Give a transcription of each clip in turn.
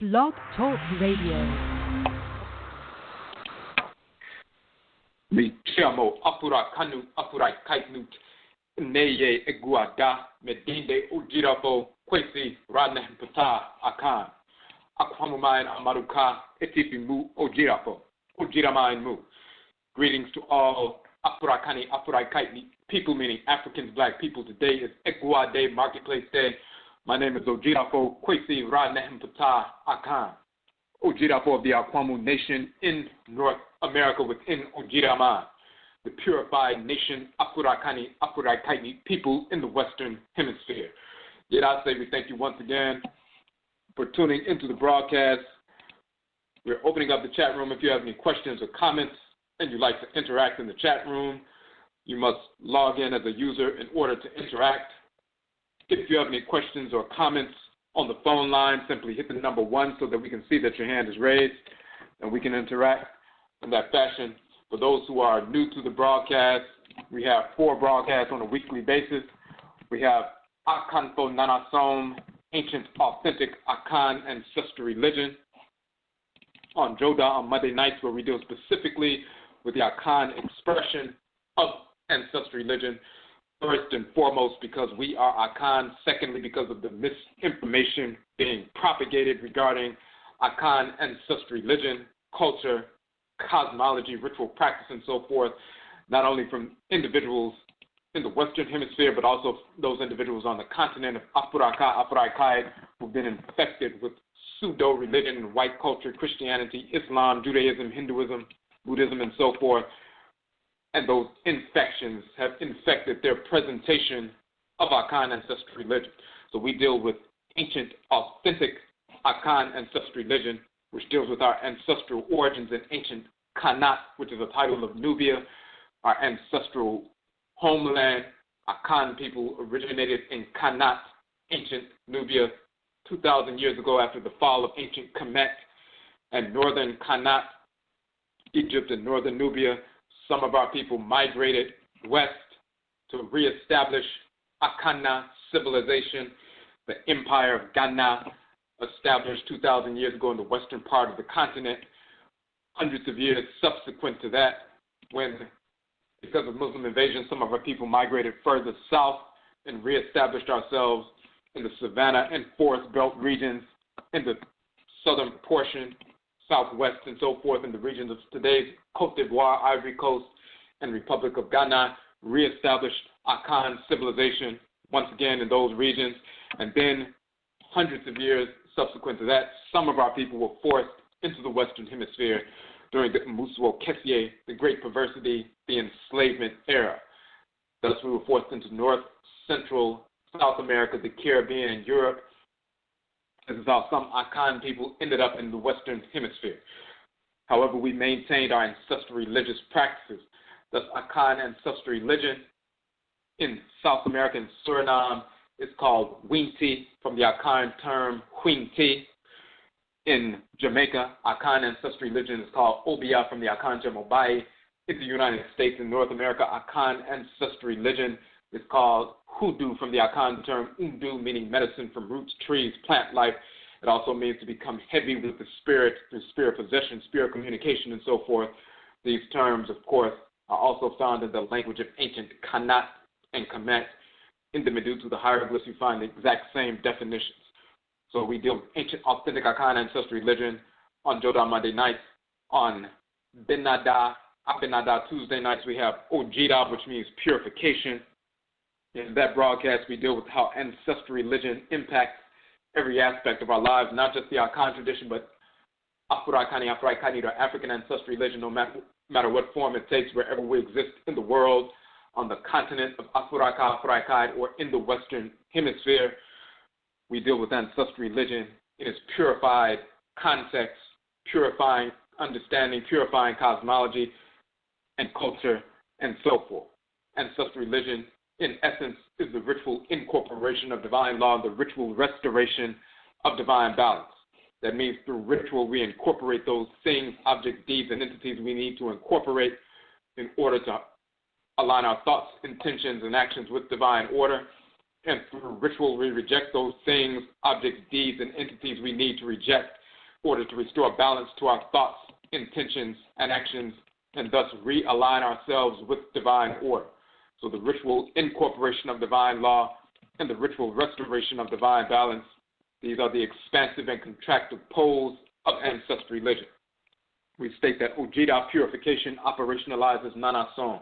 Blog Talk Radio. Mi chiamo Afurakanu Afurakaitnut Neye EGUA da Medinde Odwirafo Kwesi Nehem Ptah Akhan Akwamuman Amaruka Atifi mu Odwiraman mu. Greetings to all Afurakani Afurakaitni people, meaning Africans, black people. Today is EGUA Day, Marketplace Day. My name is Odwirafo Kwesi Nehem Ptah Akhan, Odwirafo of the Akwamu nation in North America within Odwiraman, the purified nation Afurakani Afurakaitni people in the Western Hemisphere. Yet I say we thank you once again for tuning into the broadcast. We're opening up the chat room. If you have any questions or comments and you'd like to interact in the chat room, you must log in as a user in order to interact. If you have any questions or comments on the phone line, simply hit the number 1 so that we can see that your hand is raised and we can interact in that fashion. For those who are new to the broadcast, we have 4 broadcasts on a weekly basis. We have Akhan Fo Nanasom, Ancient Authentic Akhan Ancestral Religion, on Joda on Monday nights, where we deal specifically with the Akhan expression of ancestral religion. First and foremost, because we are Akhan. Secondly, because of the misinformation being propagated regarding Akhan ancestral religion, culture, cosmology, ritual practice, and so forth, not only from individuals in the Western Hemisphere, but also those individuals on the continent of Afurakai who've been infected with pseudo-religion and white culture, Christianity, Islam, Judaism, Hinduism, Buddhism, and so forth. And those infections have infected their presentation of Akhan ancestral religion. So we deal with ancient, authentic Akhan ancestral religion, which deals with our ancestral origins in ancient Khanit, which is a title of Nubia, our ancestral homeland. Akhan people originated in Khanit, ancient Nubia, 2,000 years ago after the fall of ancient Kemet and northern Khanit, Egypt and northern Nubia. Some of our people migrated west to reestablish Akhana civilization, the empire of Ghana, established 2,000 years ago in the western part of the continent. Hundreds of years subsequent to that, when, because of Muslim invasion, some of our people migrated further south and reestablished ourselves in the savanna and forest belt regions, in the southern portion, southwest, and so forth, in the regions of today's Cote d'Ivoire, Ivory Coast, and Republic of Ghana, reestablished Akhan civilization once again in those regions. And then, hundreds of years subsequent to that, some of our people were forced into the Western Hemisphere during the Musuo Kessie, the Great Perversity, the enslavement era. Thus, we were forced into North, Central, South America, the Caribbean, and Europe. This is how some Akhan people ended up in the Western Hemisphere. However, we maintained our ancestral religious practices. Thus, Akhan ancestral religion in South America and Suriname is called Winti, from the Akhan term Huinti. In Jamaica, Akhan ancestral religion is called Obia, from the Akhan term Obai. In the United States and North America, Akhan ancestral religion is called Hoodoo, from the Akhan term Undu, meaning medicine from roots, trees, plant life. It also means to become heavy with the spirit, through spirit possession, spirit communication, and so forth. These terms, of course, are also found in the language of ancient Khanit and Kemet. In the Medusa, the hieroglyphs, you find the exact same definitions. So we deal with ancient, authentic Akhan ancestral religion on Joda Monday nights. On Benada Tuesday nights, we have Ojida, which means purification. In that broadcast, we deal with how ancestral religion impacts every aspect of our lives, not just the Akhan tradition, but Afurakani, or African ancestral religion, no matter what form it takes, wherever we exist in the world, on the continent of Afurakai, or in the Western Hemisphere. We deal with ancestral religion in its purified context, purifying understanding, purifying cosmology and culture, and so forth. Ancestral religion, in essence, is the ritual incorporation of divine law, the ritual restoration of divine balance. That means through ritual, we incorporate those things, objects, deeds, and entities we need to incorporate in order to align our thoughts, intentions, and actions with divine order. And through ritual, we reject those things, objects, deeds, and entities we need to reject order to restore balance to our thoughts, intentions, and actions, and thus realign ourselves with divine order. So the ritual incorporation of divine law and the ritual restoration of divine balance, these are the expansive and contractive poles of ancestral religion. We state that Ojida purification operationalizes Nanason.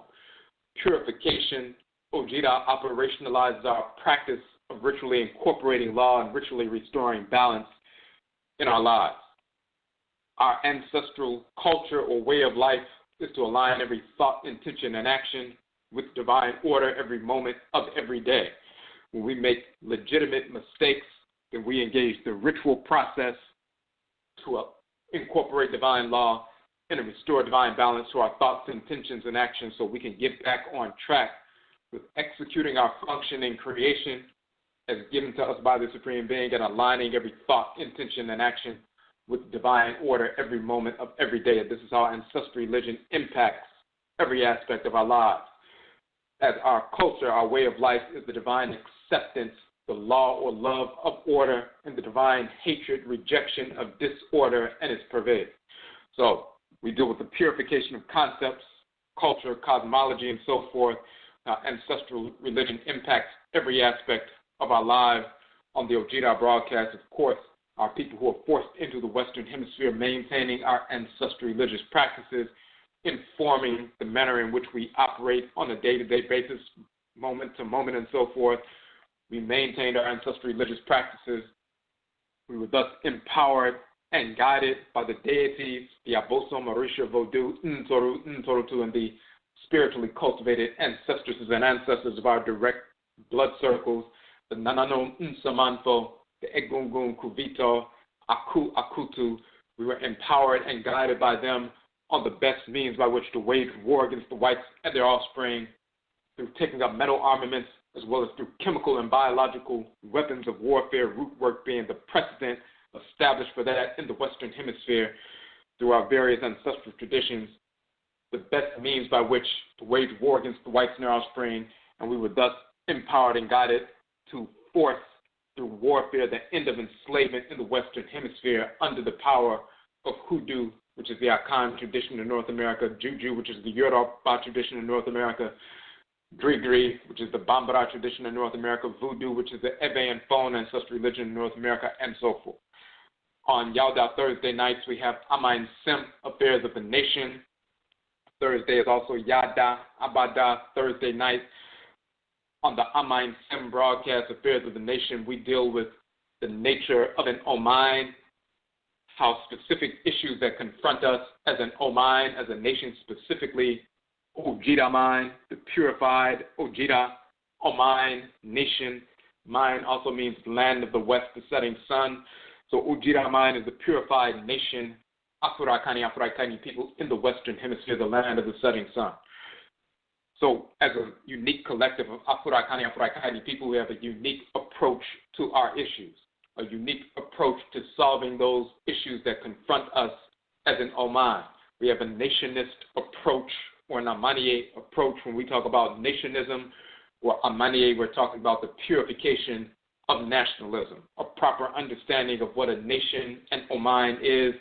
Purification, Ojida operationalizes our practice of ritually incorporating law and ritually restoring balance in our lives. Our ancestral culture or way of life is to align every thought, intention, and action with divine order every moment of every day. When we make legitimate mistakes, then we engage the ritual process to incorporate divine law and to restore divine balance to our thoughts, intentions, and actions so we can get back on track with executing our function in creation as given to us by the Supreme Being and aligning every thought, intention, and action with divine order every moment of every day. This is how ancestral religion impacts every aspect of our lives. As our culture, our way of life is the divine acceptance, the law or love of order, and the divine hatred, rejection of disorder and its pervade. So we deal with the purification of concepts, culture, cosmology, and so forth. Ancestral religion impacts every aspect of our lives. On the Ojida broadcast, of course, our people who are forced into the Western Hemisphere, maintaining our ancestral religious practices, informing the manner in which we operate on a day-to-day basis, moment to moment, and so forth. We maintained our ancestral religious practices. We were thus empowered and guided by the deities, the Abosom, Orisha, Vodou, Ntoru, Ntorutu, and the spiritually cultivated ancestresses and ancestors of our direct blood circles, the Nananom Nsamanfo, the Egungun Kuvito, Akutu. We were empowered and guided by them on the best means by which to wage war against the whites and their offspring through taking up metal armaments as well as through chemical and biological weapons of warfare, root work being the precedent established for that in the Western Hemisphere through our various ancestral traditions, the best means by which to wage war against the whites and their offspring, and we were thus empowered and guided to force through warfare the end of enslavement in the Western Hemisphere under the power of Hoodoo, which is the Akhan tradition in North America, Juju, which is the Yoruba tradition in North America, Grigri, which is the Bambara tradition in North America, Voodoo, which is the Ebe and Fon ancestral religion in North America, and so forth. On Yauda Thursday nights, we have Amain Sem, Affairs of the Nation. Thursday is also Yada, Abada, Thursday night. On the Amain Sem broadcast, Affairs of the Nation, we deal with the nature of an Oman, how specific issues that confront us as an Oman, as a nation specifically, Odwiraman, the purified Ojida, Oman, nation. Mine also means land of the west, the setting sun. So Odwiraman is the purified nation, Afurakani people in the Western Hemisphere, the land of the setting sun. So as a unique collective of Afurakani people, we have a unique approach to our issues, a unique approach to solving those issues that confront us as an Oman. We have a nationist approach or an Amaniye approach. When we talk about nationism or Amaniye, we're talking about the purification of nationalism, a proper understanding of what a nation and Oman is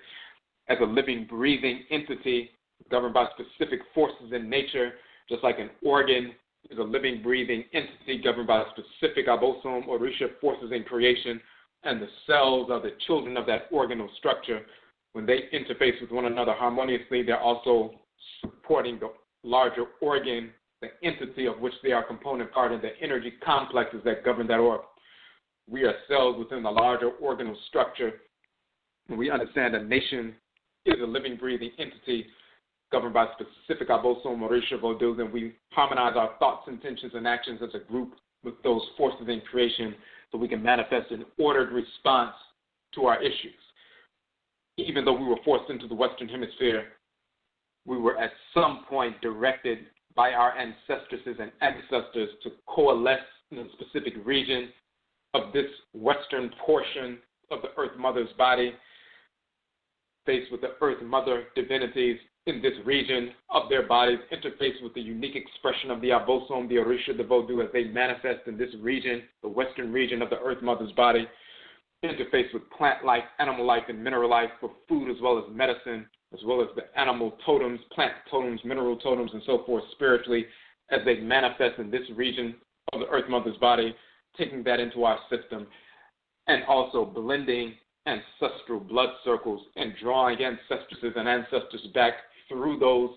as a living, breathing entity governed by specific forces in nature, just like an organ is a living, breathing entity governed by specific Abosom or Orisha forces in creation, and the cells are the children of that organal structure. When they interface with one another harmoniously, they're also supporting the larger organ, the entity of which they are component part, and the energy complexes that govern that organ. We are cells within the larger organal structure. When we understand a nation is a living, breathing entity governed by specific Abosom, Orisha, Vodou, and we harmonize our thoughts, intentions, and actions as a group with those forces in creation so we can manifest an ordered response to our issues. Even though we were forced into the Western Hemisphere, we were at some point directed by our ancestresses and ancestors to coalesce in a specific region of this western portion of the Earth Mother's body, faced with the Earth Mother divinities in this region of their bodies, interface with the unique expression of the Abosom, the Orisha, the Vodou as they manifest in this region, the western region of the Earth Mother's body. interface with plant life, animal life, and mineral life for food as well as medicine, as well as the animal totems, plant totems, mineral totems, and so forth spiritually as they manifest in this region of the Earth Mother's body, taking that into our system, and also blending ancestral blood circles and drawing ancestresses and ancestors back through those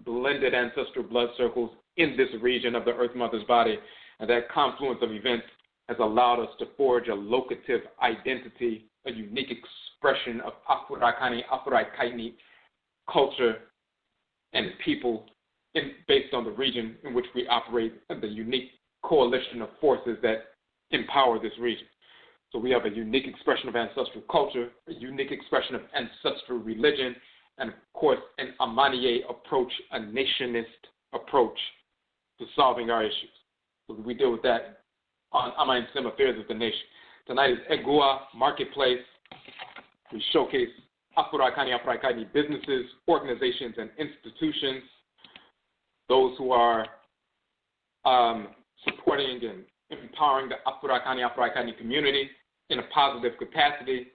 blended ancestral blood circles in this region of the Earth Mother's body. And that confluence of events has allowed us to forge a locative identity, a unique expression of Aakhuamuman culture and people based on the region in which we operate and the unique coalition of forces that empower this region. So we have a unique expression of ancestral culture, a unique expression of ancestral religion, and of course an Amaniye approach, a nationist approach to solving our issues. So we deal with that on Amain Sim Affairs of the Nation. Tonight is EGUA Marketplace. We showcase Aakhuamuman businesses, organizations, and institutions, those who are supporting and empowering the Aakhuamuman community in a positive capacity,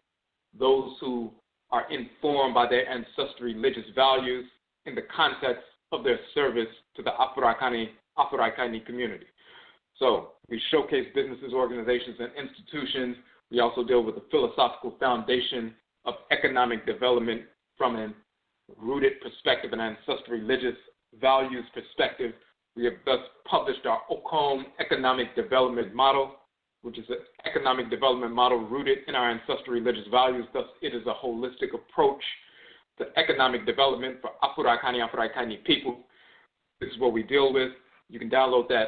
those who are informed by their ancestral religious values in the context of their service to the Aakhuamuman community. So we showcase businesses, organizations, and institutions. We also deal with the philosophical foundation of economic development from a rooted perspective, an ancestral religious values perspective. We have thus published our OKOM economic development model, which is an economic development model rooted in our ancestral religious values. Thus, it is a holistic approach to economic development for Aakhuamuman people. This is what we deal with. You can download that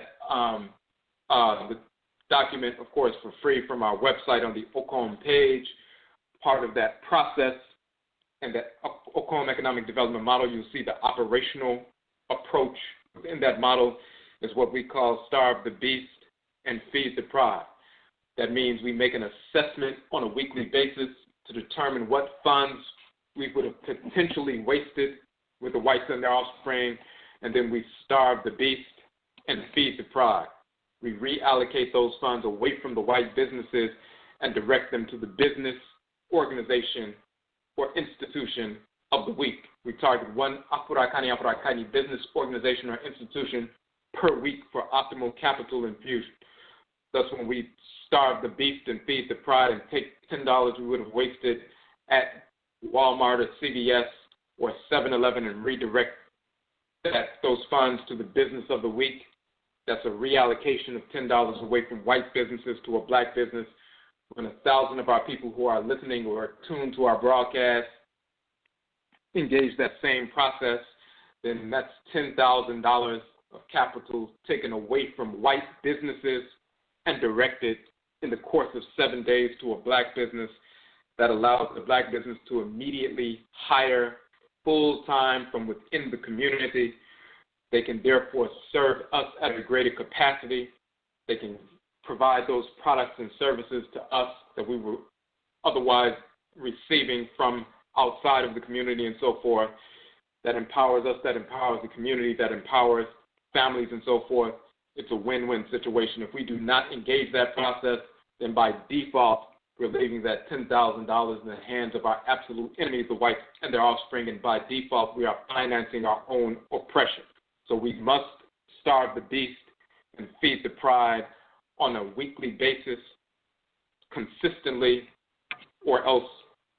the document, of course, for free from our website on the OKOM page. Part of that process and that OKOM economic development model, you'll see the operational approach in that model is what we call starve the beast and feed the pride. That means we make an assessment on a weekly basis to determine what funds we would have potentially wasted with the whites and their offspring, and then we starve the beast and feed the pride. We reallocate those funds away from the white businesses and direct them to the business, organization, or institution of the week. We target one Aakhuamuman business, organization, or institution per week for optimal capital infusion. Thus, when we starve the beast and feed the pride and take $10 we would have wasted at Walmart or CVS or 7-Eleven and redirect those funds to the business of the week, that's a reallocation of $10 away from white businesses to a black business. When 1,000 of our people who are listening or are tuned to our broadcast engage that same process, then that's $10,000 of capital taken away from white businesses and directed in the course of 7 days to a black business that allows the black business to immediately hire full-time from within the community. They can therefore serve us at a greater capacity. They can provide those products and services to us that we were otherwise receiving from outside of the community and so forth. That empowers us, that empowers the community, that empowers families and so forth. It's a win-win situation. If we do not engage that process, then by default, we're leaving that $10,000 in the hands of our absolute enemies, the whites and their offspring, and by default, we are financing our own oppression. So we must starve the beast and feed the pride on a weekly basis, consistently, or else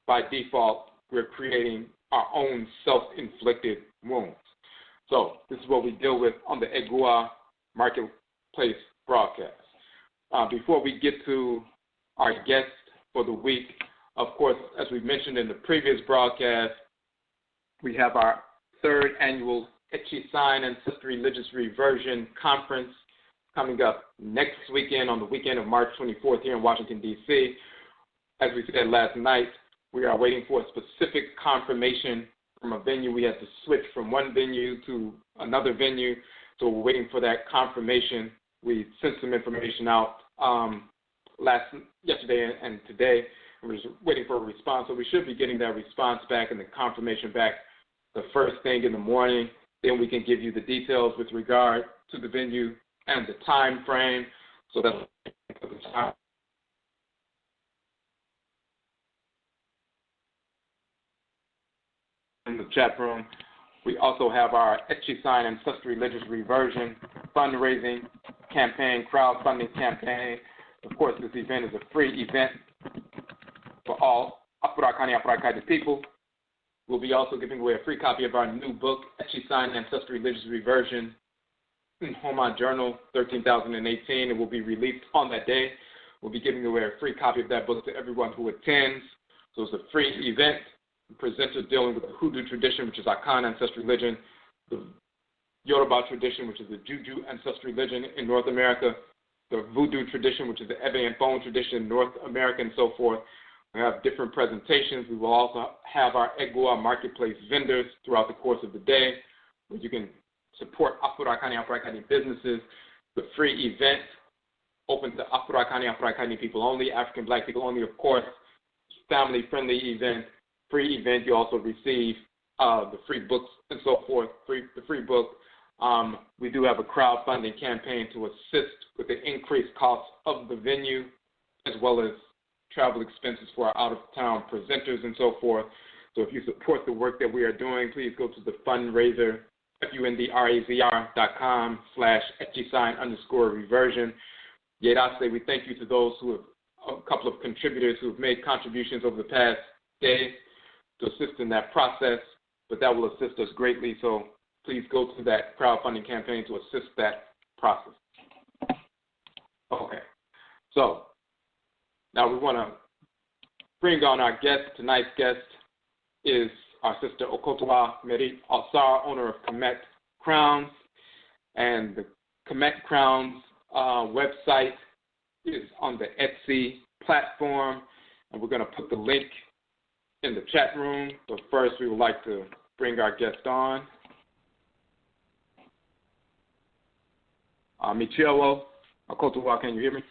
by default, we're creating our own self-inflicted wounds. So this is what we deal with on the EGUA Marketplace broadcast. Before we get to our guest for the week, of course, as we mentioned in the previous broadcast, we have our third annual Echisign Ancestry Religious Reversion Conference coming up next weekend on the weekend of March 24th here in Washington, D.C. As we said last night, we are waiting for a specific confirmation from a venue. We had to switch from one venue to another venue, so we're waiting for that confirmation. We sent some information out yesterday and today. We're just waiting for a response, so we should be getting that response back and the confirmation back the first thing in the morning. Then we can give you the details with regard to the venue and the time frame. So that's the chat room. We also have our Etchi Sign Ancestry Religious Reversion fundraising campaign, crowdfunding campaign. Of course, this event is a free event for all Aakhuamuman people. We'll be also giving away a free copy of our new book, Etchi Sign Ancestry Religious Reversion, Homa Journal 13,018. It will be released on that day. We'll be giving away a free copy of that book to everyone who attends. So it's a free event. The presenters dealing with the Hoodoo tradition, which is Akhan ancestral religion, the Yoruba tradition, which is the Juju ancestral religion in North America, the Voodoo tradition, which is the Ebony and Bone tradition in North America, and so forth. We have different presentations. We will also have our EGUA marketplace vendors throughout the course of the day, where you can support Aakhuamuman businesses. The free event open to Aakhuamuman people only, African Black people only, of course. Family-friendly event, free event. You also receive the free books and so forth. The free book. We do have a crowdfunding campaign to assist with the increased costs of the venue, as well as travel expenses for our out-of-town presenters and so forth. So if you support the work that we are doing, please go to the fundraiser, fundrazr.com/etchisign_reversion. Yedase, we thank you to those who have, a couple of contributors who have made contributions over the past day to assist in that process, but that will assist us greatly. So please go to that crowdfunding campaign to assist that process. Okay. So now we want to bring on our guest. Tonight's guest is our sister Okotowaa Merit Ausar, owner of Khemet Krowns. And the Khemet Krowns website is on the Etsy platform. And we're going to put the link in the chat room. But first, we would like to bring our guest on. Michio Okotowaa, can you hear me?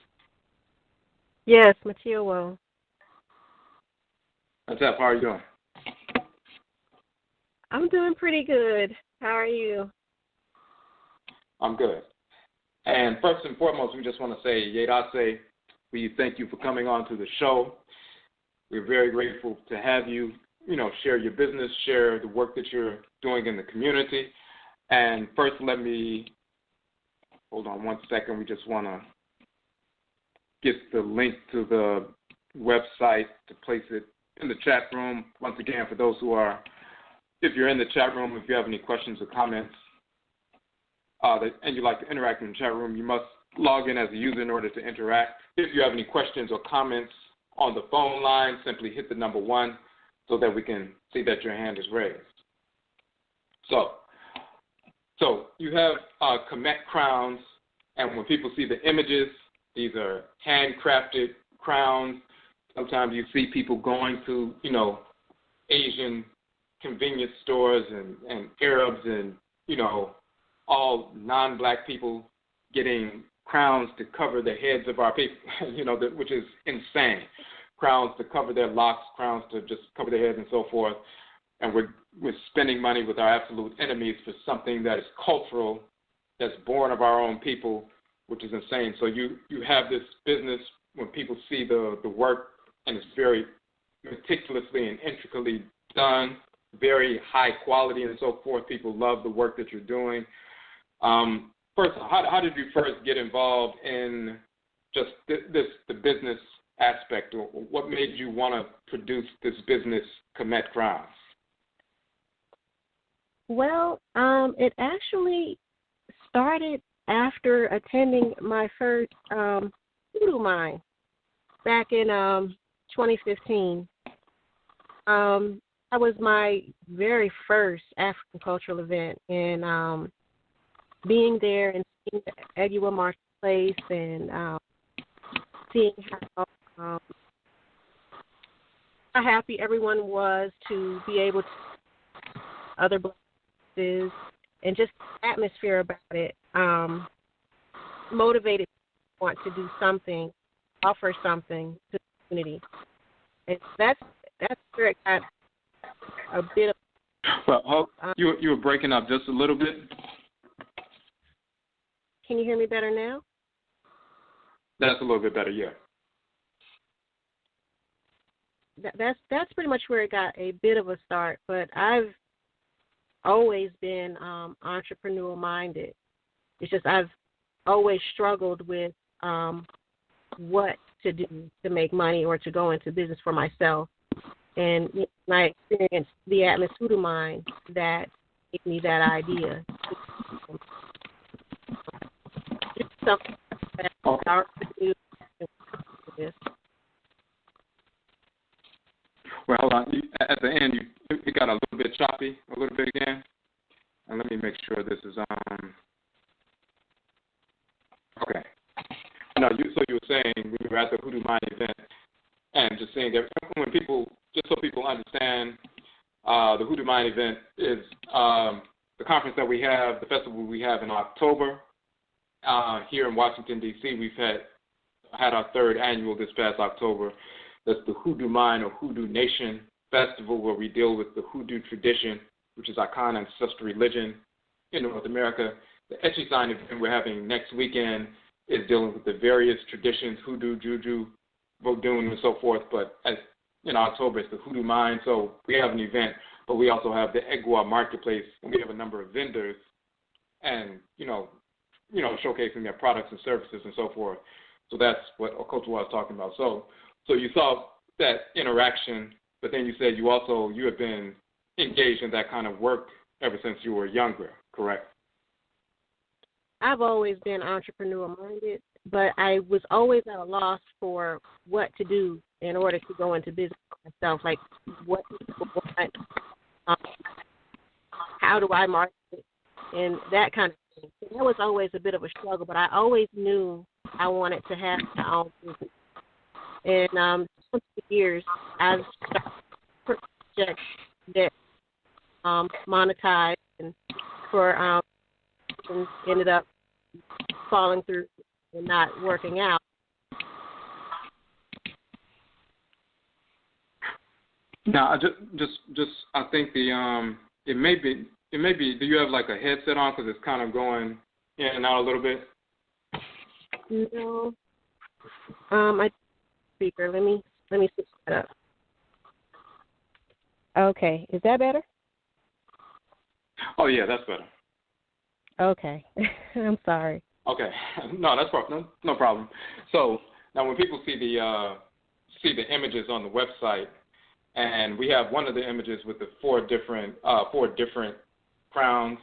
Yes, Michio. What's up? How are you doing? I'm doing pretty good. How are you? I'm good. And first and foremost, we just want to say, Yedase, we thank you for coming on to the show. We're very grateful to have you, share your business, share the work that you're doing in the community. And first, let me, hold on one second. We just want to get the link to the website to place it in the chat room. Once again, for those who are, if you're in the chat room, if you have any questions or comments, and you'd like to interact in the chat room, you must log in as a user in order to interact. If you have any questions or comments on the phone line, simply hit the number 1 so that we can see that your hand is raised. So you have Khemet Krowns, and when people see the images, these are handcrafted crowns. Sometimes you see people going to, Asian convenience stores and Arabs and, all non-black people getting crowns to cover the heads of our people, which is insane. Crowns to cover their locks, crowns to just cover their heads and so forth. And we're spending money with our absolute enemies for something that is cultural, that's born of our own people, which is insane. So you have this business when people see the work, and it's very meticulously and intricately done, very high quality and so forth. People love the work that you're doing. First, how did you first get involved in just the business aspect, or what made you want to produce this business, Khemet Krowns? Well, it actually started after attending my first voodoo mine back in 2015. That was my very first African cultural event, and being there and seeing the EGUA marketplace and seeing how happy everyone was to be able to other places, and just the atmosphere about it motivated me to want to do something, offer something to the community. And that's where it got a bit of... Well, you were breaking up just a little bit. Can you hear me better now? That's a little bit better, yeah. That's pretty much where it got a bit of a start, but I've always been entrepreneurial minded. It's just I've always struggled with what to do to make money or to go into business for myself. And I experienced the Atlas Voodoo Mine that gave me that idea. It's something that our do. Well, hold on. At the end, you got a little bit choppy, a little bit again. And let me make sure this is okay. No, so you were saying we were at the Hoodoo Mine event, and just saying that when people, just so people understand, the Hoodoo Mine event is the conference that we have, the festival we have in October here in Washington, D.C. We've had our third annual this past October. That's the Hoodoo Mine or Hoodoo Nation Festival, where we deal with the Hoodoo tradition, which is Akhan ancestral religion in North America. The Etchy Sign event we're having next weekend is dealing with the various traditions, Hoodoo, Juju, Vodun, and so forth. But as in October, it's the Hoodoo Mine. So we have an event, but we also have the EGUA marketplace, and we have a number of vendors, and showcasing their products and services and so forth. So that's what Okotowaa is talking about. So you saw that interaction, but then you said you have been engaged in that kind of work ever since you were younger, correct? I've always been entrepreneur-minded, but I was always at a loss for what to do in order to go into business for myself, like what people want, how do I market it, and that kind of thing. So that was always a bit of a struggle, but I always knew I wanted to have my own business. And for years, I've started projects that monetized and ended up falling through and not working out. Now, I think it may be. Do you have like a headset on because it's kind of going in and out a little bit? No. I speaker. Let me switch that up. Okay, is that better? Oh yeah, that's better. Okay, I'm sorry. Okay, no, that's no problem. So now, when people see the images on the website, and we have one of the images with the four different crowns,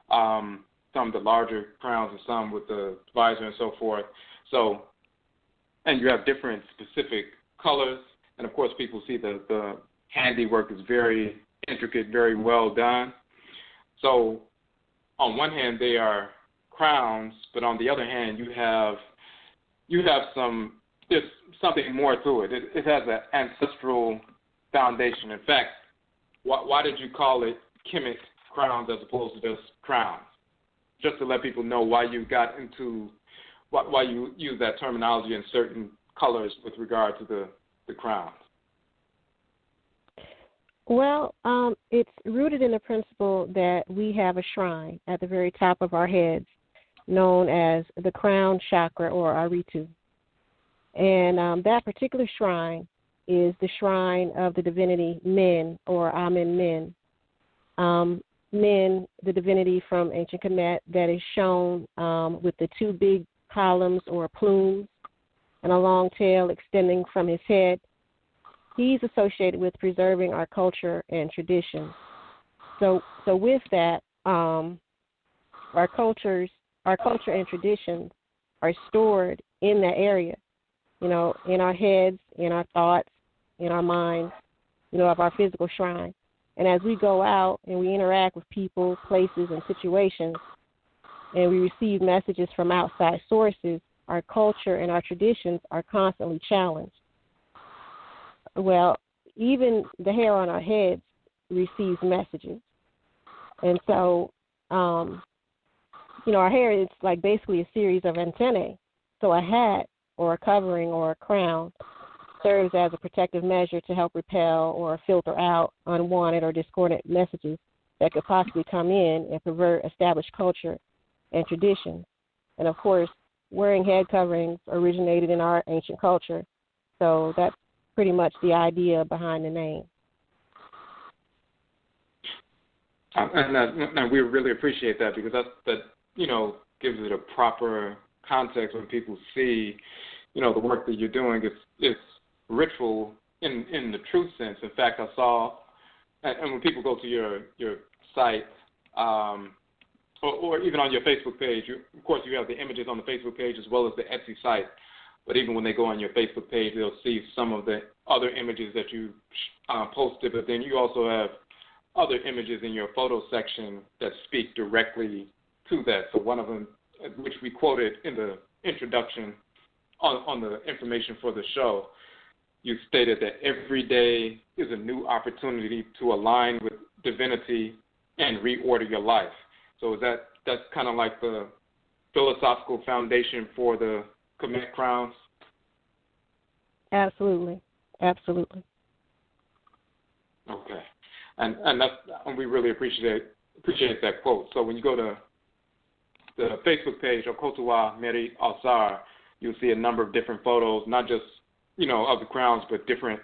some of the larger crowns and some with the visor and so forth. So, and you have different specific colors, and of course, people see the handiwork is very intricate, very well done. So, on one hand, they are crowns, but on the other hand, you have there's something more to it. It has an ancestral foundation. In fact, why did you call it Khemet Krowns as opposed to just crowns? Just to let people know why you got into why you use that terminology in certain colors with regard to the crowns. Well, it's rooted in the principle that we have a shrine at the very top of our heads known as the crown chakra or Aritu. And that particular shrine is the shrine of the divinity Min or Amen Min. Min, the divinity from ancient Kemet that is shown with the two big columns or plumes and a long tail extending from his head. He's associated with preserving our culture and tradition. So with that, our culture and traditions are stored in that area, in our heads, in our thoughts, in our minds, of our physical shrine. And as we go out and we interact with people, places, and situations, and we receive messages from outside sources, our culture and our traditions are constantly challenged. Well, even the hair on our heads receives messages. And so, our hair is like basically a series of antennae. So a hat or a covering or a crown serves as a protective measure to help repel or filter out unwanted or discordant messages that could possibly come in and pervert established culture and tradition. And, of course, wearing head coverings originated in our ancient culture. So that's pretty much the idea behind the name. And we really appreciate that, because that gives it a proper context when people see, the work that you're doing. It's ritual in the true sense. In fact, I saw, and when people go to your site, or even on your Facebook page, of course you have the images on the Facebook page as well as the Etsy site. But even when they go on your Facebook page, they'll see some of the other images that you posted. But then you also have other images in your photo section that speak directly to that. So one of them, which we quoted in the introduction on the information for the show, you stated that every day is a new opportunity to align with divinity and reorder your life. So that's kind of like the philosophical foundation for the Khemet Krowns? Absolutely. Absolutely. Okay. And we really appreciate that quote. So when you go to the Facebook page, Okotowaa Merit Ausar, you'll see a number of different photos, not just, of the crowns, but different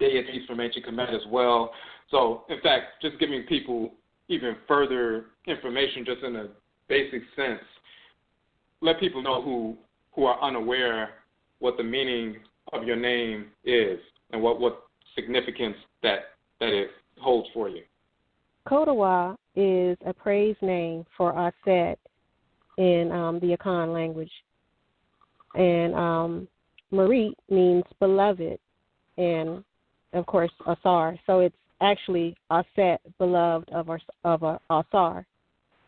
deities from ancient Kemet as well. So, in fact, just giving people even further information just in a basic sense, let people know who are unaware what the meaning of your name is and what significance that it holds for you. Okotowaa is a praise name for Aset in the Akhan language. And Merit means beloved, and, of course, Ausar. So it's actually Aset, beloved of Ausar,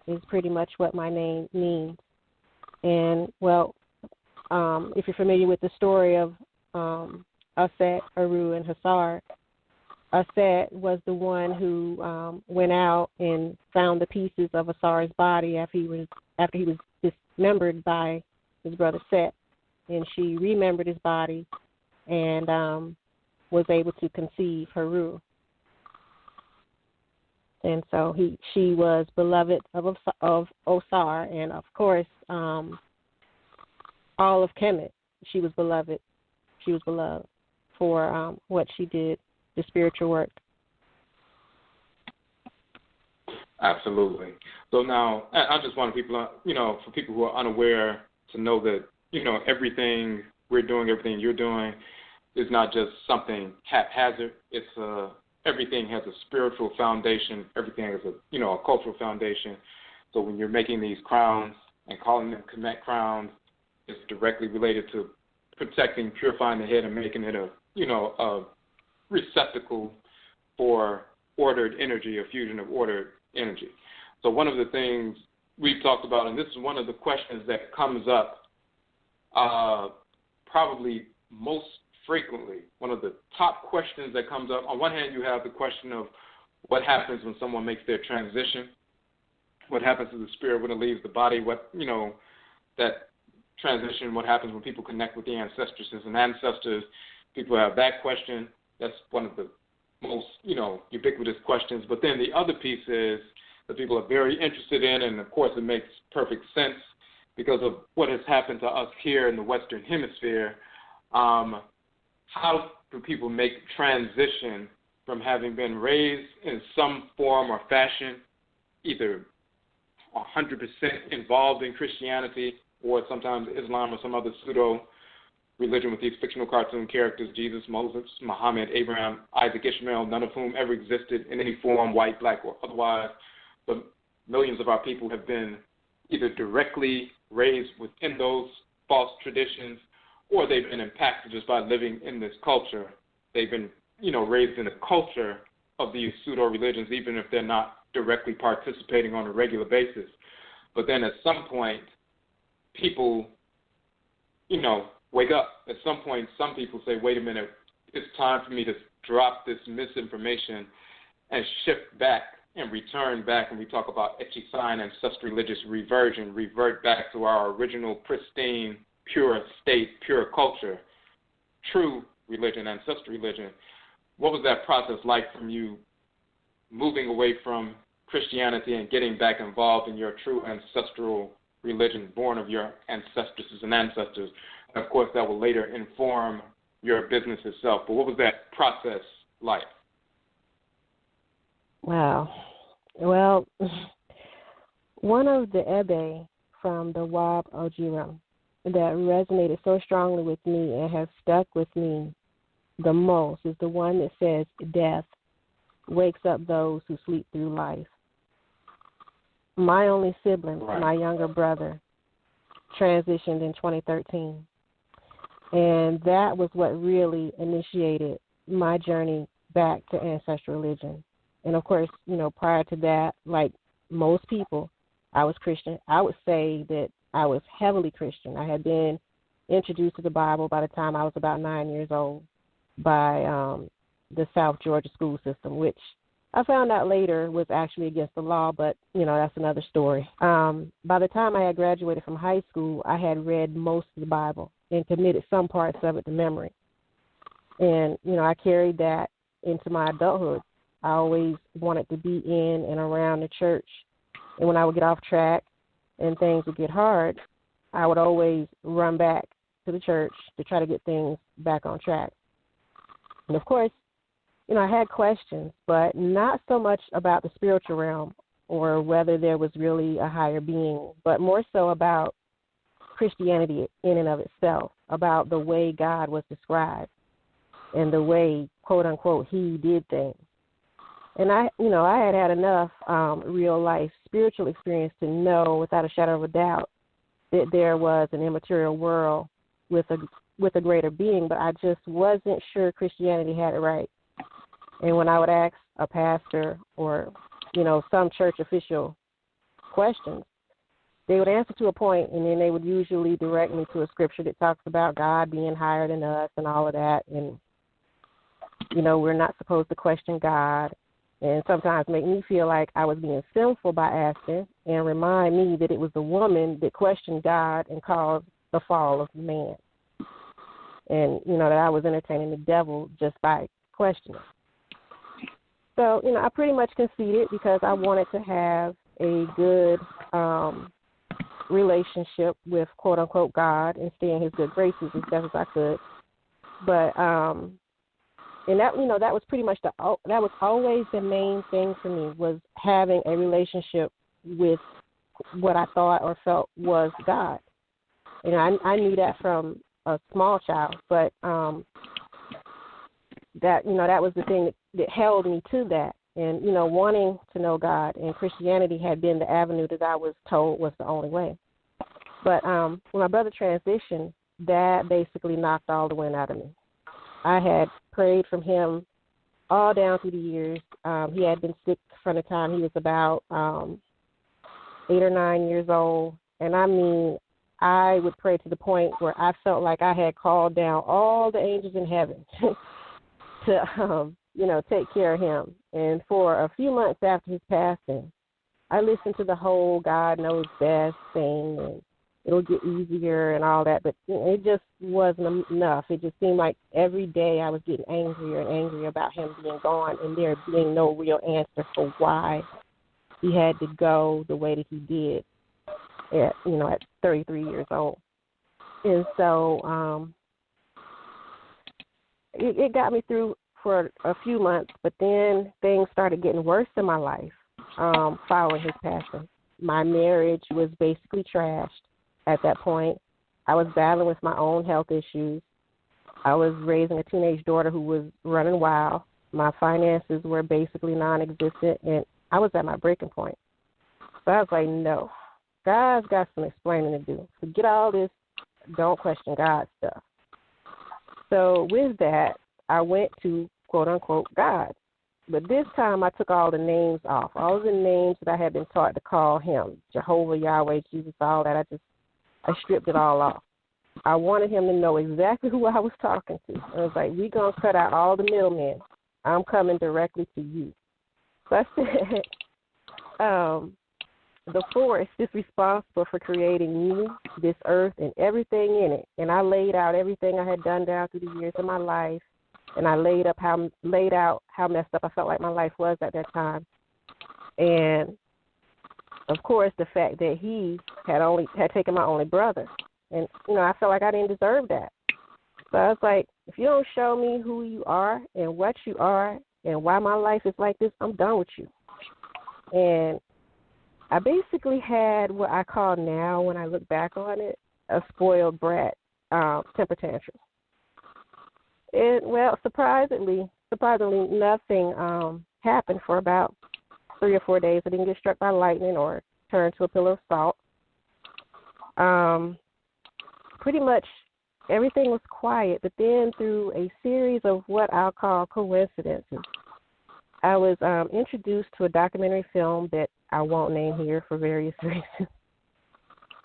is pretty much what my name means. And, well, if you're familiar with the story of Aset, Aru, and Hasar, Aset was the one who went out and found the pieces of Asar's body after he was dismembered by his brother Set, and she remembered his body and was able to conceive Haru. And so she was beloved of Ausar, and of course, all of Kemet, she was beloved. She was beloved for what she did, the spiritual work. Absolutely. So now, I just want people, for people who are unaware, to know that, everything we're doing, everything you're doing, is not just something haphazard. It's everything has a spiritual foundation. Everything has a cultural foundation. So when you're making these crowns and calling them Khemet crowns, it's directly related to protecting, purifying the head, and making it a receptacle for ordered energy, a fusion of ordered energy. So one of the things we've talked about, and this is one of the questions that comes up probably most frequently, one of the top questions that comes up. On one hand, you have the question of what happens when someone makes their transition, what happens to the spirit when it leaves the body, that transition, what happens when people connect with the ancestresses and ancestors. People have that question. That's one of the most, ubiquitous questions. But then the other piece is that people are very interested in, and of course it makes perfect sense because of what has happened to us here in the Western Hemisphere. How do people make transition from having been raised in some form or fashion, either 100% involved in Christianity or sometimes Islam or some other pseudo-religion with these fictional cartoon characters, Jesus, Moses, Muhammad, Abraham, Isaac, Ishmael, none of whom ever existed in any form, white, black, or otherwise. But millions of our people have been either directly raised within those false traditions, or they've been impacted just by living in this culture. They've been, raised in a culture of these pseudo-religions, even if they're not directly participating on a regular basis. But then at some point, people, wake up. At some point, some people say, wait a minute, it's time for me to drop this misinformation and shift back and return back. And we talk about Echisign, ancestral religious reversion, revert back to our original pristine, pure state, pure culture, true religion, ancestral religion. What was that process like from you moving away from Christianity and getting back involved in your true ancestral religion, born of your ancestresses and ancestors? And of course, that will later inform your business itself. But what was that process like? Wow. Well, one of the Ebe from the Wab Ojiram that resonated so strongly with me and has stuck with me the most is the one that says, "Death wakes up those who sleep through life." My only sibling, Right. my younger brother, transitioned in 2013. And that was what really initiated my journey back to ancestral religion. And, of course, prior to that, like most people, I was Christian. I would say that I was heavily Christian. I had been introduced to the Bible by the time I was about 9 years old by the South Georgia school system, which I found out later was actually against the law, but, that's another story. By the time I had graduated from high school, I had read most of the Bible and committed some parts of it to memory. And, I carried that into my adulthood. I always wanted to be in and around the church. And when I would get off track and things would get hard, I would always run back to the church to try to get things back on track. And, of course, I had questions, but not so much about the spiritual realm or whether there was really a higher being, but more so about Christianity in and of itself, about the way God was described and the way, quote unquote, he did things. And I had enough real life spiritual experience to know without a shadow of a doubt that there was an immaterial world with a greater being, but I just wasn't sure Christianity had it right. And when I would ask a pastor or, some church official questions, they would answer to a point, and then they would usually direct me to a scripture that talks about God being higher than us and all of that. And, we're not supposed to question God, and sometimes make me feel like I was being sinful by asking and remind me that it was the woman that questioned God and caused the fall of man. And, that I was entertaining the devil just by questioning. So, I pretty much conceded because I wanted to have a good relationship with, quote, unquote, God and stay in his good graces as best as I could. But, and that, that was pretty much that was always the main thing for me, was having a relationship with what I thought or felt was God. I knew that from a small child, but that was the thing that held me to that. And, wanting to know God, and Christianity had been the avenue that I was told was the only way. But when my brother transitioned, that basically knocked all the wind out of me. I had prayed from him all down through the years. He had been sick from the time he was about 8 or 9 years old. And I would pray to the point where I felt like I had called down all the angels in heaven to, take care of him. And for a few months after his passing, I listened to the whole God knows best thing, and it'll get easier and all that. But it just wasn't enough. It just seemed like every day I was getting angrier and angrier about him being gone, and there being no real answer for why he had to go the way that he did at 33 years old. And so it got me through for a few months, but then things started getting worse in my life following his passing. My marriage was basically trashed at that point. I was battling with my own health issues. I was raising a teenage daughter who was running wild. My finances were basically non-existent, and I was at my breaking point. So I was like, no, God's got some explaining to do. Forget all this don't question God stuff. So with that, I went to, quote, unquote, God. But this time I took all the names off, all of the names that I had been taught to call him, Jehovah, Yahweh, Jesus, all that. I stripped it all off. I wanted him to know exactly who I was talking to. I was like, we're going to cut out all the middlemen. I'm coming directly to you. So I said, the force is responsible for creating you, this earth, and everything in it. And I laid out everything I had done down through the years of my life, and I laid out how messed up I felt like my life was at that time. And, of course, the fact that he had taken my only brother. And, I felt like I didn't deserve that. So I was like, if you don't show me who you are and what you are and why my life is like this, I'm done with you. And I basically had what I call now, when I look back on it, a spoiled brat temper tantrum. And, well, surprisingly, nothing happened for about 3 or 4 days. I didn't get struck by lightning or turned to a pillar of salt. Pretty much everything was quiet, but then through a series of what I'll call coincidences, I was introduced to a documentary film that I won't name here for various reasons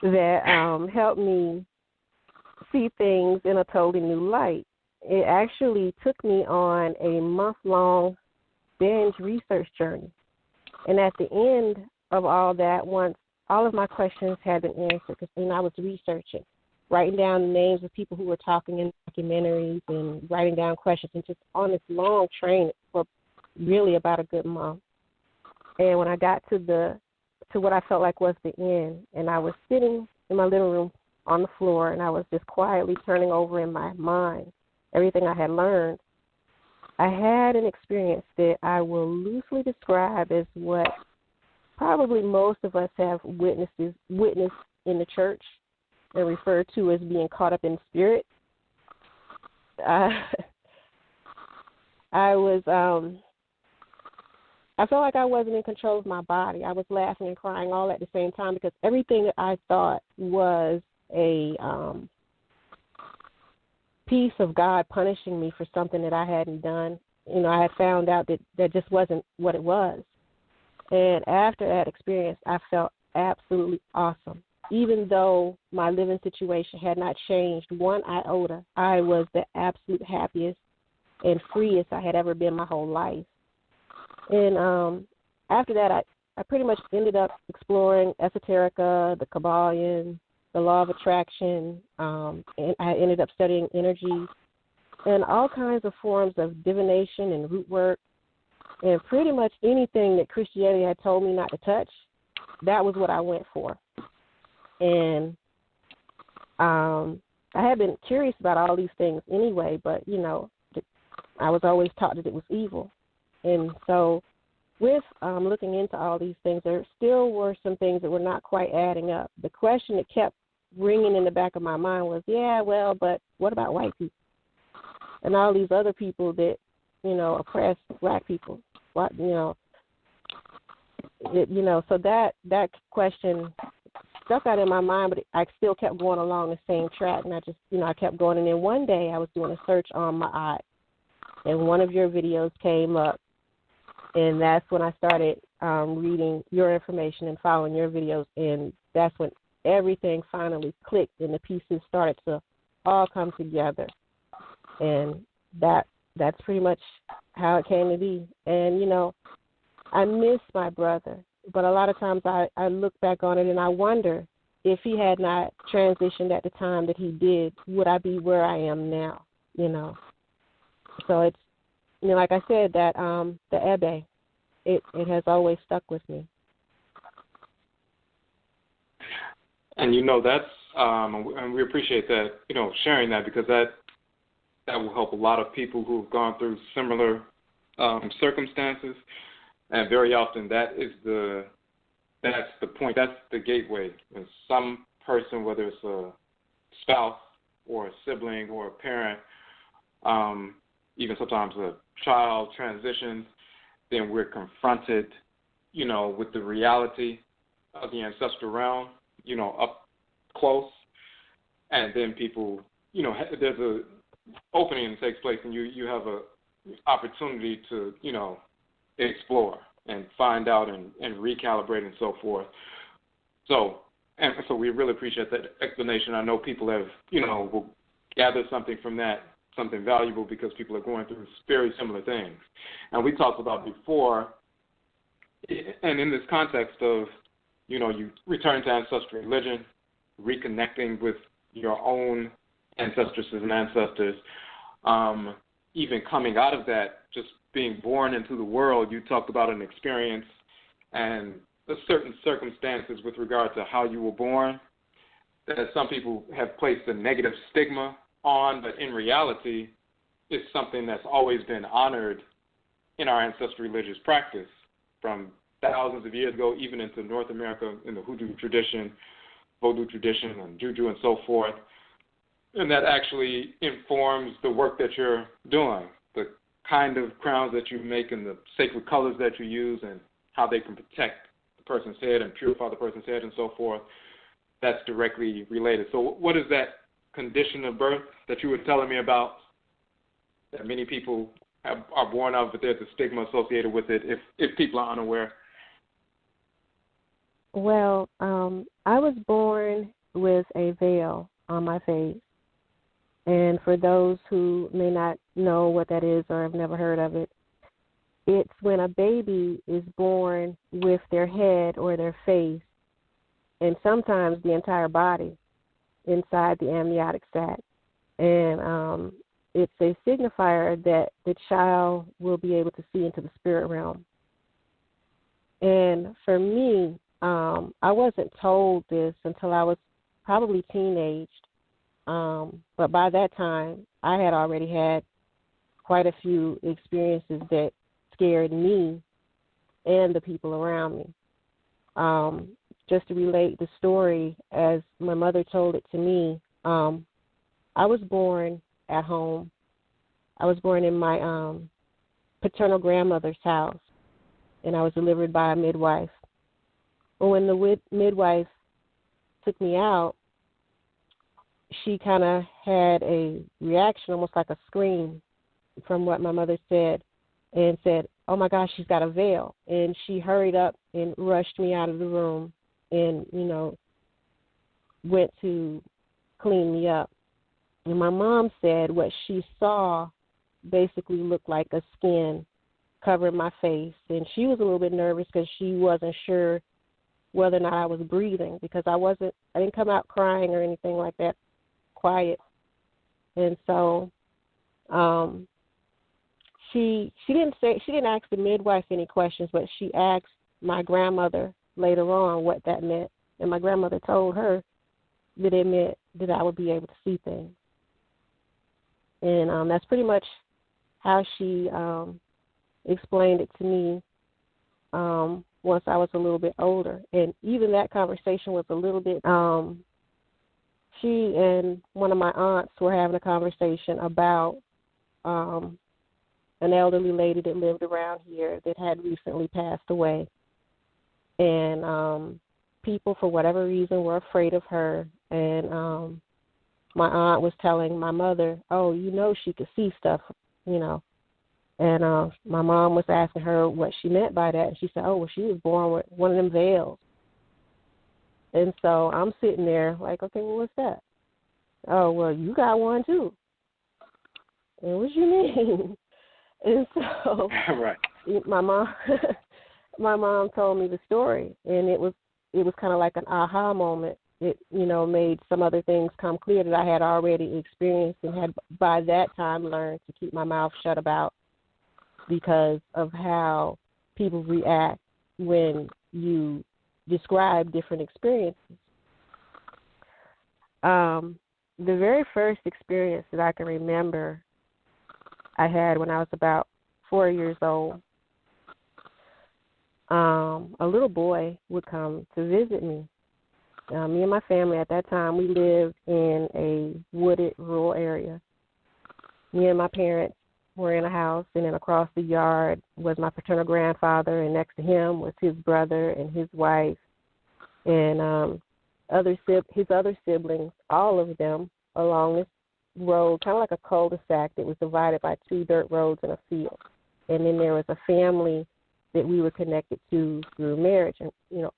that helped me see things in a totally new light. It actually took me on a month-long binge research journey. And at the end of all that, once all of my questions had been answered, because I was researching, writing down the names of people who were talking in documentaries and writing down questions, and just on this long train for really about a good month. And when I got to what I felt like was the end, and I was sitting in my living room on the floor, and I was just quietly turning over in my mind everything I had learned, I had an experience that I will loosely describe as what probably most of us have witnessed in the church and referred to as being caught up in spirit. I felt like I wasn't in control of my body. I was laughing and crying all at the same time because everything that I thought was a piece of God punishing me for something that I hadn't done, I had found out that just wasn't what it was. And after that experience, I felt absolutely awesome. Even though my living situation had not changed one iota, I was the absolute happiest and freest I had ever been my whole life. And after that, I pretty much ended up exploring esoterica, the Kabbalion, the law of attraction, and I ended up studying energy and all kinds of forms of divination and root work, and pretty much anything that Christianity had told me not to touch, that was what I went for. And I had been curious about all these things anyway, but, I was always taught that it was evil. And so with looking into all these things, there still were some things that were not quite adding up. The question that kept ringing in the back of my mind was, but what about white people? And all these other people that, oppress black people. What, so that question stuck out in my mind, but I still kept going along the same track, and I kept going. And then one day I was doing a search on my eye, and one of your videos came up, and that's when I started reading your information and following your videos, and that's when everything finally clicked and the pieces started to all come together. And that's pretty much how it came to be. And, I miss my brother, but a lot of times I look back on it and I wonder if he had not transitioned at the time that he did, would I be where I am now, So it's, like I said, that the Ebe, it has always stuck with me. And that's, and we appreciate that, sharing that, because that will help a lot of people who have gone through similar circumstances. And very often that's the point, that's the gateway. When some person, whether it's a spouse or a sibling or a parent, even sometimes a child transitions, then we're confronted, with the reality of the ancestral realm, up close. And then people, there's a opening that takes place, and you have a opportunity to, explore and find out and recalibrate and so forth. So we really appreciate that explanation. I know people have, will gather something from that, something valuable, because people are going through very similar things. And we talked about before, and in this context of, you return to ancestral religion, reconnecting with your own ancestresses and ancestors, even coming out of that, just being born into the world, you talked about an experience and certain circumstances with regard to how you were born that some people have placed a negative stigma on, but in reality, it's something that's always been honored in our ancestral religious practice from thousands of years ago, even into North America in the hoodoo tradition, Vodou tradition, and juju and so forth. And that actually informs the work that you're doing, the kind of crowns that you make and the sacred colors that you use and how they can protect the person's head and purify the person's head and so forth. That's directly related. So what is that condition of birth that you were telling me about that many people are born of, but there's a stigma associated with it if people are unaware? Well, I was born with a veil on my face. And for those who may not know what that is or have never heard of it, it's when a baby is born with their head or their face, and sometimes the entire body, inside the amniotic sac. And it's a signifier that the child will be able to see into the spirit realm. And for me, I wasn't told this until I was probably teenaged. But by that time, I had already had quite a few experiences that scared me and the people around me. Just to relate the story as my mother told it to me, I was born at home. I was born in my paternal grandmother's house, and I was delivered by a midwife. But when the midwife took me out, she kind of had a reaction, almost like a scream from what my mother said, and said, "Oh my gosh, she's got a veil." And she hurried up and rushed me out of the room and, went to clean me up. And my mom said what she saw basically looked like a skin covering my face. And she was a little bit nervous because she wasn't sure whether or not I was breathing, because I didn't come out crying or anything like that, quiet. And so she didn't ask the midwife any questions, but she asked my grandmother later on what that meant. And my grandmother told her that it meant that I would be able to see things. And that's pretty much how she explained it to me once I was a little bit older. And even that conversation was a little bit, she and one of my aunts were having a conversation about an elderly lady that lived around here that had recently passed away. And people, for whatever reason, were afraid of her. And my aunt was telling my mother, "Oh, she could see stuff, And my mom was asking her what she meant by that. And she said, "Oh, well, she was born with one of them veils." And so I'm sitting there like, okay, well, what's that? "Oh, well, you got one too." And what you mean? And so right. my mom told me the story, and it was kind of like an aha moment. It, made some other things come clear that I had already experienced and had by that time learned to keep my mouth shut about, because of how people react when you describe different experiences. The very first experience that I can remember I had when I was about 4 years old, a little boy would come to visit me. Me and my family at that time, we lived in a wooded rural area. Me and my parents were in a house, and then across the yard was my paternal grandfather, and next to him was his brother and his wife, and his other siblings, all of them along this road, kind of like a cul-de-sac that was divided by 2 dirt roads and a field. And then there was a family that we were connected to through marriage, and,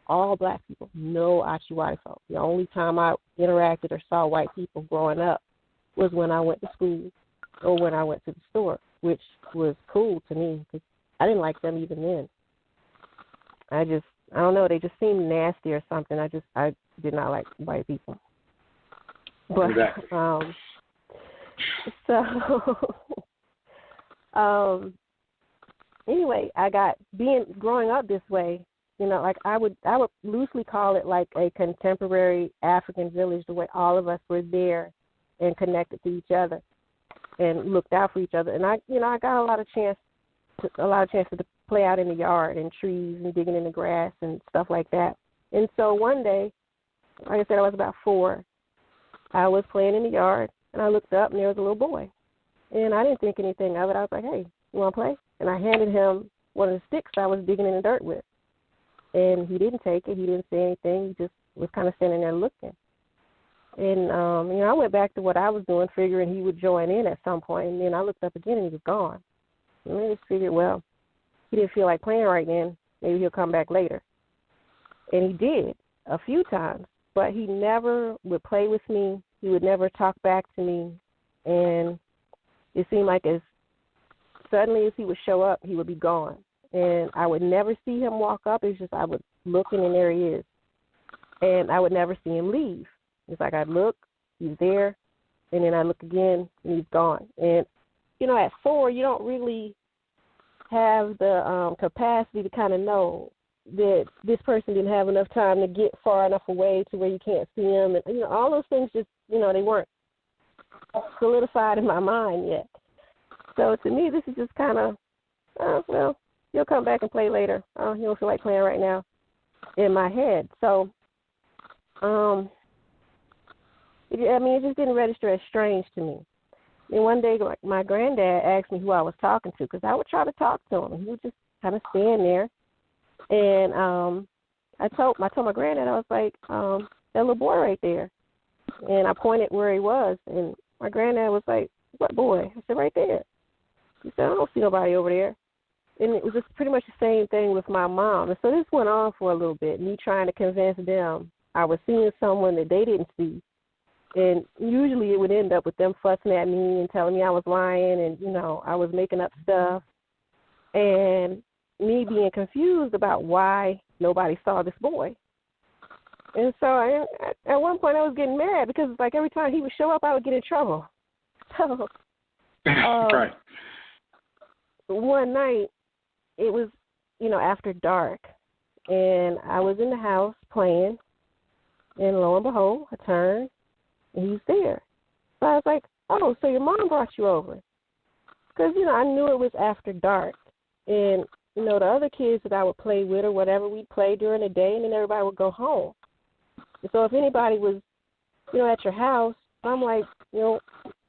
all black people, no Atifi. The only time I interacted or saw white people growing up was when I went to school or when I went to the store, which was cool to me because I didn't like them even then. I don't know, they just seemed nasty or something. I did not like white people. But, exactly. Anyway, growing up this way, like I would loosely call it like a contemporary African village, the way all of us were there and connected to each other and looked out for each other. And I got a lot of chance to play out in the yard and trees and digging in the grass and stuff like that. And so one day, like I said, I was about 4. I was playing in the yard, and I looked up, and there was a little boy. And I didn't think anything of it. I was like, hey, you want to play? And I handed him one of the sticks I was digging in the dirt with. And he didn't take it. He didn't say anything. He just was kind of standing there looking. And, I went back to what I was doing, figuring he would join in at some point. And then I looked up again, and he was gone. And I just figured, well, he didn't feel like playing right then. Maybe he'll come back later. And he did a few times, but he never would play with me. He would never talk back to me. And it seemed like as suddenly as he would show up, he would be gone. And I would never see him walk up. It's just I would look, and there he is. And I would never see him leave. It's like I'd look, he's there, and then I look again, and he's gone. And, at 4, you don't really have the capacity to kind of know that this person didn't have enough time to get far enough away to where you can't see him. And, all those things just, they weren't solidified in my mind yet. So to me, this is just kind of, well, he'll come back and play later. He don't feel like playing right now in my head. So, it just didn't register as strange to me. And one day, my granddad asked me who I was talking to because I would try to talk to him, and he would just kind of stand there. And I told my granddad, I was like, that little boy right there. And I pointed where he was, and my granddad was like, what boy? I said, right there. He said, I don't see nobody over there. And it was just pretty much the same thing with my mom. And so this went on for a little bit, me trying to convince them I was seeing someone that they didn't see. And usually it would end up with them fussing at me and telling me I was lying and, I was making up stuff. And me being confused about why nobody saw this boy. And so at one point I was getting mad because it's like every time he would show up, I would get in trouble. So right. One night it was, after dark, and I was in the house playing, and lo and behold, I turned, and he's there. So I was like, oh, so your mom brought you over. Because, I knew it was after dark. And, the other kids that I would play with or whatever, we'd play during the day, and then everybody would go home. And so if anybody was, at your house, I'm like, so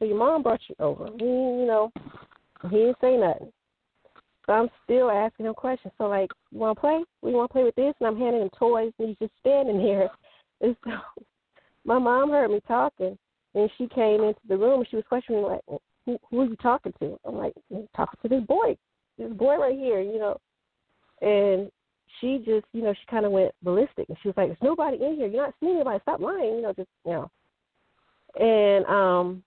your mom brought you over. He didn't say nothing. So I'm still asking him questions. So, like, you want to play? We want to play with this? And I'm handing him toys, and he's just standing there. And so my mom heard me talking, and she came into the room, and she was questioning me, like, who are you talking to? I'm like, I'm talking to this boy right here, And she just, she kind of went ballistic, and she was like, there's nobody in here. You're not seeing anybody. Stop lying, And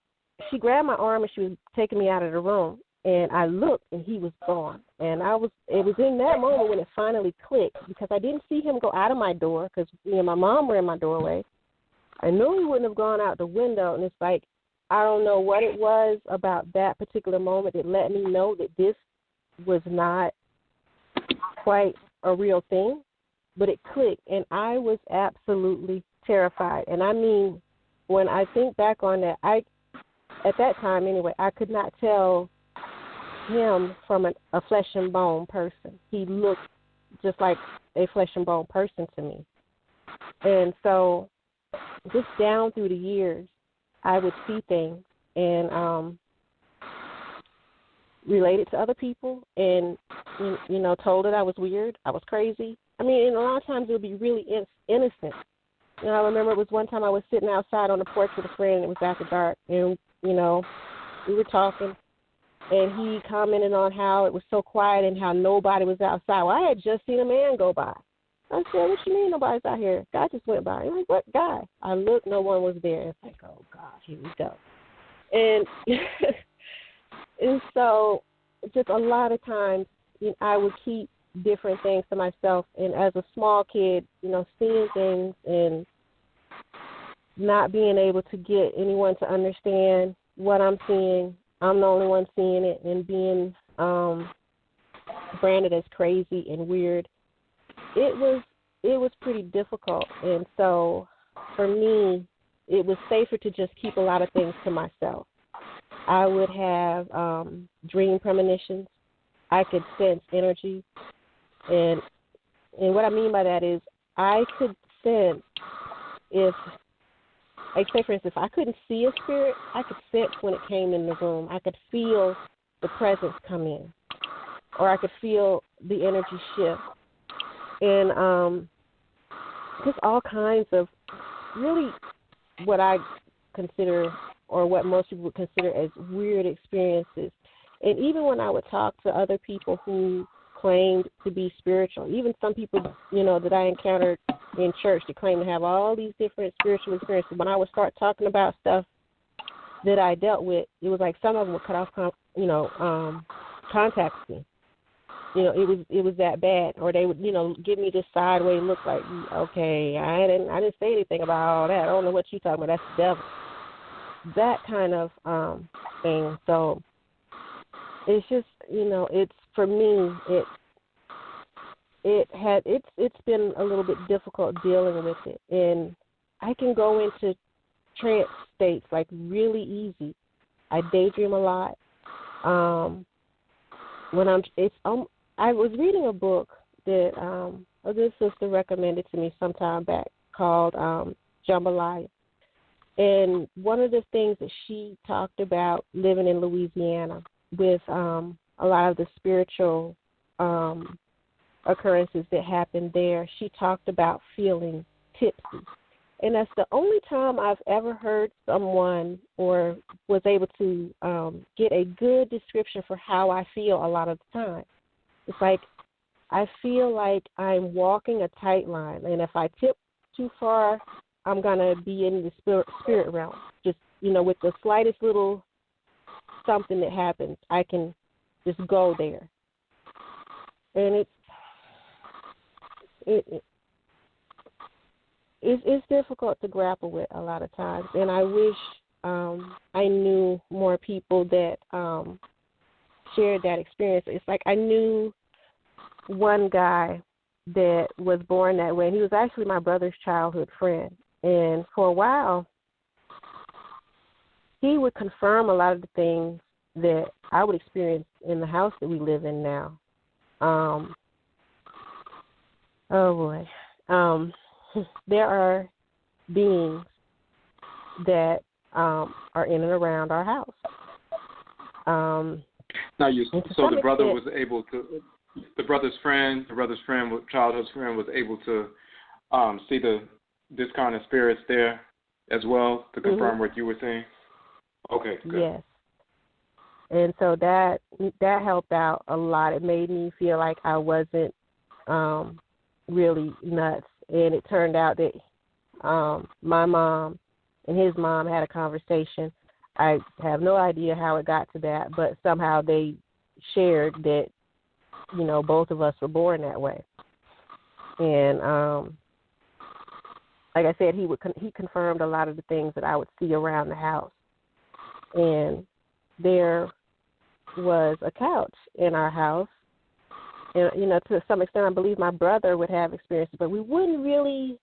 she grabbed my arm, and she was taking me out of the room. And I looked, and he was gone. And it was in that moment when it finally clicked, because I didn't see him go out of my door, because me and my mom were in my doorway. I knew he wouldn't have gone out the window, and it's like, I don't know what it was about that particular moment that let me know that this was not quite a real thing, but it clicked, and I was absolutely terrified. And I mean, when I think back on that, at that time anyway, I could not tell him from a flesh and bone person. He looked just like a flesh and bone person to me. And so just down through the years, I would see things and relate it to other people and, told that I was weird, I was crazy. I mean, and a lot of times it would be really innocent. I remember it was one time I was sitting outside on the porch with a friend, and it was after dark, and, we were talking, and he commented on how it was so quiet and how nobody was outside. Well, I had just seen a man go by. I said, what you mean nobody's out here? Guy just went by. He's like, what guy? I looked, no one was there. It's like, oh, gosh, here we go. And and so just a lot of times I would keep different things to myself. And as a small kid, seeing things and not being able to get anyone to understand what I'm seeing, I'm the only one seeing it, and being branded as crazy and weird. It was pretty difficult, and so for me, it was safer to just keep a lot of things to myself. I would have dream premonitions I could sense energy. And what I mean by that is I could sense if, like say for instance, if I couldn't see a spirit, I could sense when it came in the room. I could feel the presence come in, or I could feel the energy shift. And just all kinds of really what I consider, or what most people would consider as weird experiences. And even when I would talk to other people who claimed to be spiritual, even some people, that I encountered in church that claim to have all these different spiritual experiences, when I would start talking about stuff that I dealt with, it was like some of them would cut off, contact with me. It was that bad, or they would, give me this sideways look like, okay, I didn't say anything about all that. I don't know what you're talking about. That's the devil. That kind of thing. So it's just, it's for me. It's been a little bit difficult dealing with it, and I can go into trance states like really easy. I daydream a lot. I was reading a book that this sister recommended to me some time back called Jambalaya. And one of the things that she talked about living in Louisiana with a lot of the spiritual occurrences that happened there, she talked about feeling tipsy. And that's the only time I've ever heard someone or was able to get a good description for how I feel a lot of the time. It's like I feel like I'm walking a tight line, and if I tip too far, I'm going to be in the spirit realm. Just, with the slightest little something that happens, I can just go there. And it's difficult to grapple with a lot of times, and I wish I knew more people that shared that experience. It's like I knew one guy that was born that way, and he was actually my brother's childhood friend. And for a while, he would confirm a lot of the things that I would experience in the house that we live in now. There are beings that are in and around our house. Now, so the brother was able to, the brother's friend, childhood friend, was able to see this kind of spirits there as well to confirm what you were saying. Okay, good. Yes. And so that helped out a lot. It made me feel like I wasn't really nuts. And it turned out that my mom and his mom had a conversation. I have no idea how it got to that, but somehow they shared that, both of us were born that way. And like I said, he confirmed a lot of the things that I would see around the house. And there was a couch in our house. And, to some extent, I believe my brother would have experiences, but we wouldn't really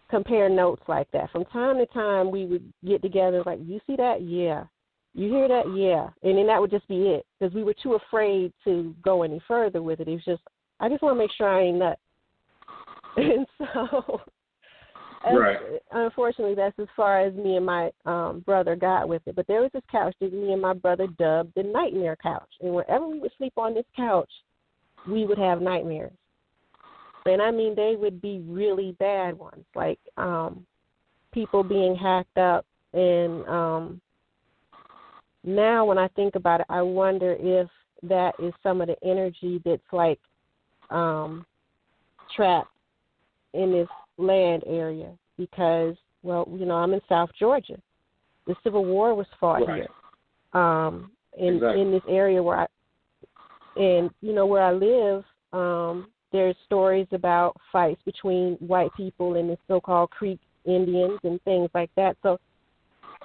compare notes like that. From time to time, we would get together like, you see that? Yeah. You hear that? Yeah. And then that would just be it, because we were too afraid to go any further with it. It was just, I just want to make sure I ain't nuts. And so, right. Unfortunately, that's as far as me and my brother got with it. But there was this couch that me and my brother dubbed the nightmare couch. And whenever we would sleep on this couch, we would have nightmares. And I mean, they would be really bad ones, like people being hacked up. And now when I think about it, I wonder if that is some of the energy that's like trapped in this land area, because, well, I'm in South Georgia. The Civil War was fought here. In this area where where I live, there's stories about fights between white people and the so-called Creek Indians and things like that. So,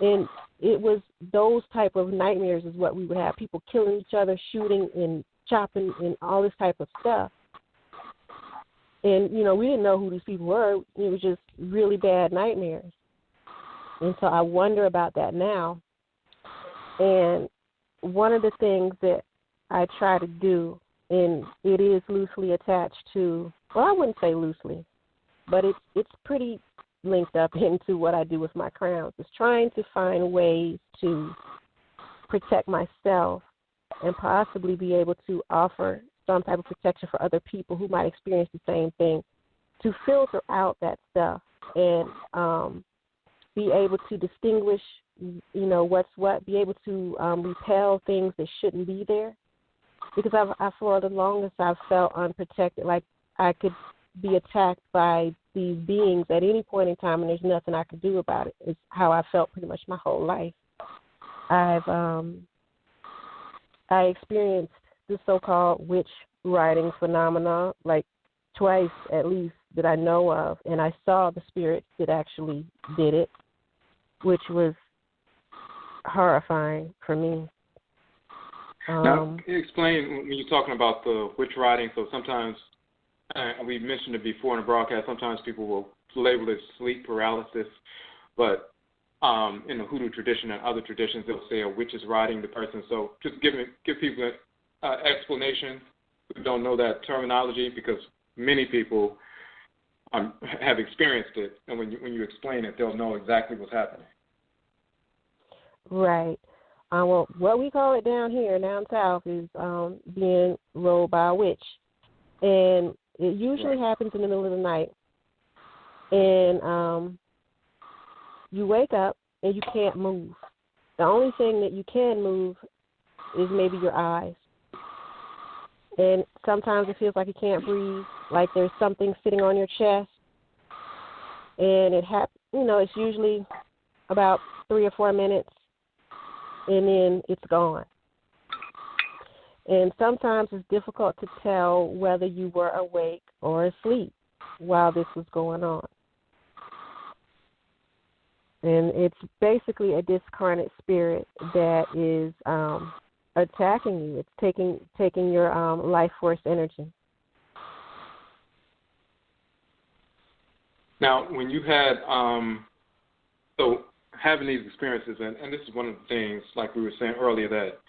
and it was those type of nightmares is what we would have. People killing each other, shooting and chopping and all this type of stuff. And, we didn't know who these people were. It was just really bad nightmares. And so I wonder about that now. And one of the things that I try to do, and it is loosely attached to, well, I wouldn't say loosely, but it's pretty linked up into what I do with my crowns. It's trying to find ways to protect myself and possibly be able to offer some type of protection for other people who might experience the same thing, to filter out that stuff and be able to distinguish, what's what, be able to repel things that shouldn't be there. Because for the longest I've felt unprotected, like I could be attacked by these beings at any point in time and there's nothing I could do about it. It's how I felt pretty much my whole life. I experienced the so-called witch riding phenomena like twice at least that I know of, and I saw the spirits that actually did it, which was horrifying for me. Now, explain when you're talking about the witch riding. So sometimes, we mentioned it before in the broadcast, sometimes people will label it sleep paralysis, but in the hoodoo tradition and other traditions, they'll say a witch is riding the person. So just give people an explanation who don't know that terminology, because many people have experienced it, and when you explain it, they'll know exactly what's happening. Right. Well, what we call it down here, down south, is being rode by a witch. And it usually happens in the middle of the night. And you wake up and you can't move. The only thing that you can move is maybe your eyes. And sometimes it feels like you can't breathe, like there's something sitting on your chest. And it's usually about 3 or 4 minutes, and then it's gone. And sometimes it's difficult to tell whether you were awake or asleep while this was going on. And it's basically a discarnate spirit that is attacking you. It's taking your life force energy. Now, when you had so having these experiences, and this is one of the things, like we were saying earlier, that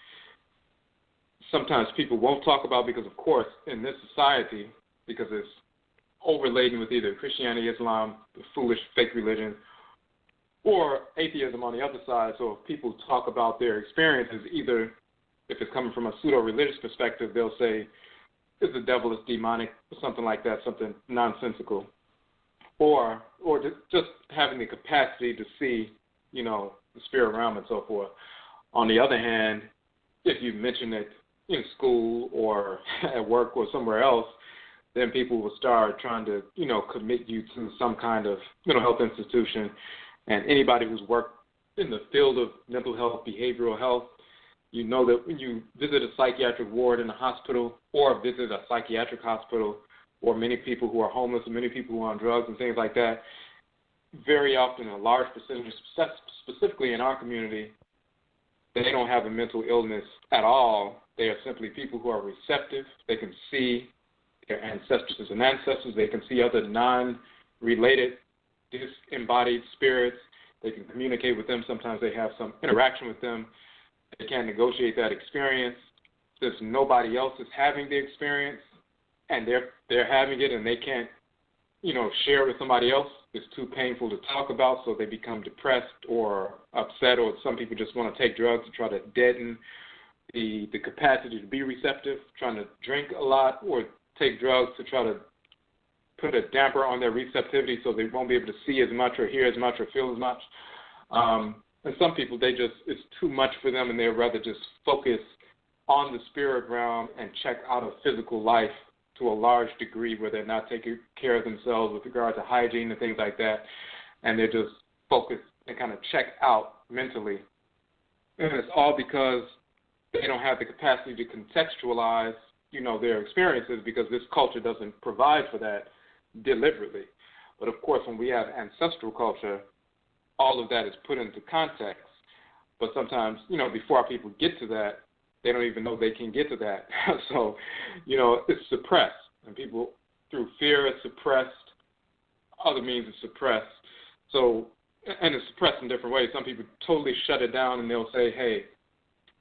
sometimes people won't talk about, because, of course, in this society, because it's overladen with either Christianity, Islam, the foolish fake religion, or atheism on the other side. So if people talk about their experiences, either if it's coming from a pseudo-religious perspective, they'll say it's the devil, it's demonic, or something like that, something nonsensical. Or just having the capacity to see, the spirit realm and so forth. On the other hand, if you mention it in school or at work or somewhere else, then people will start trying to, commit you to some kind of mental health institution. And anybody who's worked in the field of mental health, behavioral health, you know that when you visit a psychiatric ward in a hospital or visit a psychiatric hospital, or many people who are homeless and many people who are on drugs and things like that, very often a large percentage, specifically in our community, they don't have a mental illness at all. They are simply people who are receptive. They can see their ancestresses and ancestors. They can see other non-related, disembodied spirits. They can communicate with them. Sometimes they have some interaction with them. They can't negotiate that experience. Since nobody else is having the experience, and they're having it, and they can't, share it with somebody else. It's too painful to talk about, so they become depressed or upset, or some people just want to take drugs to try to deaden the capacity to be receptive, trying to drink a lot or take drugs to try to put a damper on their receptivity so they won't be able to see as much or hear as much or feel as much. And some people, it's too much for them, and they'd rather just focus on the spirit realm and check out of physical life to a large degree, where they're not taking care of themselves with regard to hygiene and things like that, and they're just focused and kind of check out mentally. And it's all because they don't have the capacity to contextualize, their experiences, because this culture doesn't provide for that deliberately. But of course, when we have ancestral culture, all of that is put into context. But sometimes, before our people get to that, they don't even know they can get to that. So, it's suppressed. And people, through fear, it's suppressed. Other means it's suppressed. So, and it's suppressed in different ways. Some people totally shut it down, and they'll say, hey,